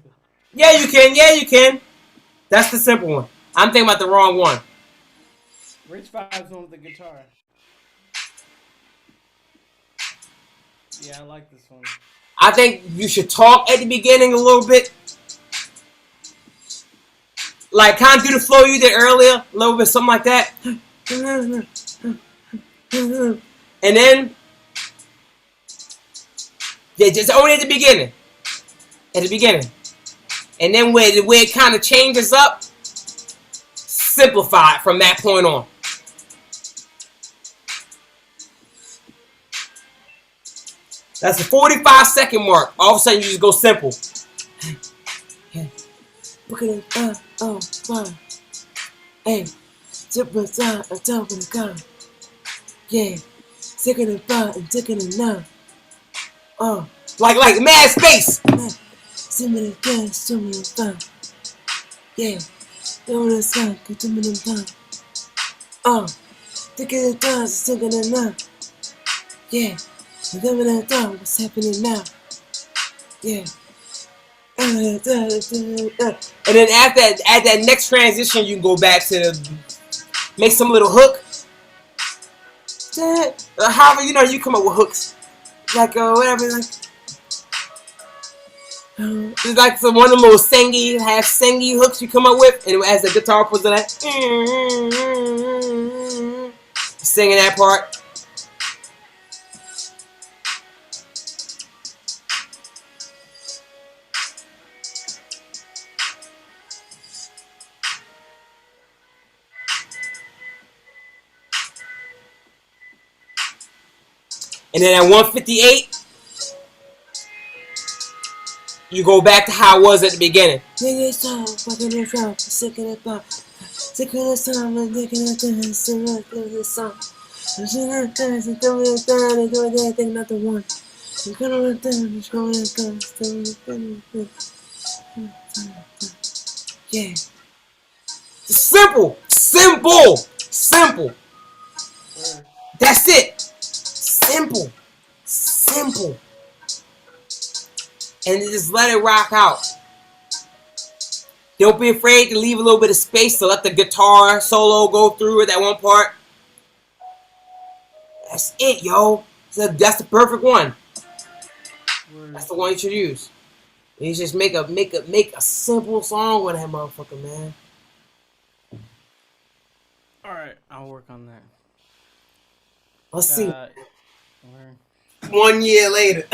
Yeah, you can. That's the simple one. I'm thinking about the wrong one. Rich Vibe's one with the guitar. Yeah, I like this one. I think you should talk at the beginning a little bit. Like, kind of do the flow you did earlier. A little bit, something like that. And then, yeah, just only at the beginning. And then where it kind of changes up, simplify it from that point on. That's the 45-second mark. All of a sudden, you just go simple. Look at it, hey, super time, I'm talking to come. Yeah, sicker than fun and ticking than none. Like mad space. Similar gun, similar fun. Yeah, doing this fun, continue to fun. Thicker than fun, sicker than none. Yeah. What's happening now? Yeah. And then at that next transition, you can go back to make some little hook. However, you come up with hooks, like whatever, like it's like one of the little half singy hooks you come up with, and as the guitar puts in that, singing that part. And then at 158, you go back to how it was at the beginning. Yeah. Simple. Simple. Simple. That's it. Simple. Simple. And just let it rock out. Don't be afraid to leave a little bit of space to let the guitar solo go through at that one part. That's it, yo. That's the perfect one. That's the one you should use. And you just make a simple song with that motherfucker, man. All right, I'll work on that. Let's see. Word. 1 year later.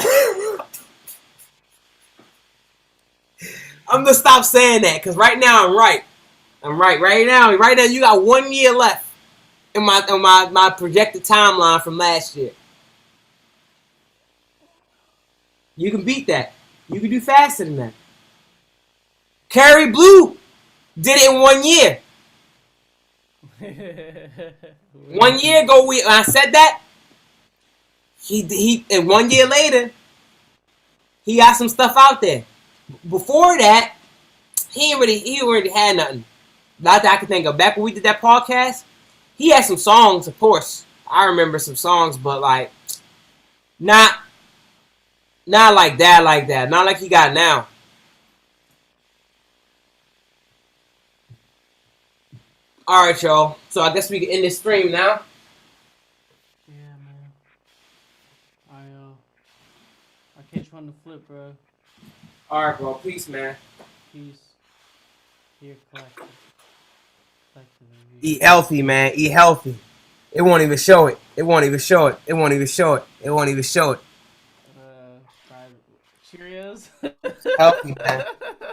I'm gonna stop saying that because right now I'm right. I'm right. Right now you got 1 year left in my projected timeline from last year. You can beat that. You can do faster than that. Carrie Blue did it in 1 year. 1 year ago, when I said that, he and 1 year later, he got some stuff out there. Before that, he already had nothing. Not that I can think of. Back when we did that podcast, he had some songs, of course. I remember some songs, but like not like that. Not like he got now. Alright, y'all. So I guess we can end this stream now. Yeah, man. I'll catch you on the flip, bro. Alright, bro. Peace, man. Peace. Here, collective. Eat healthy, man. Eat healthy. It won't even show it. It won't even show it. It won't even show it. It won't even show it. Cheerios. Healthy, man.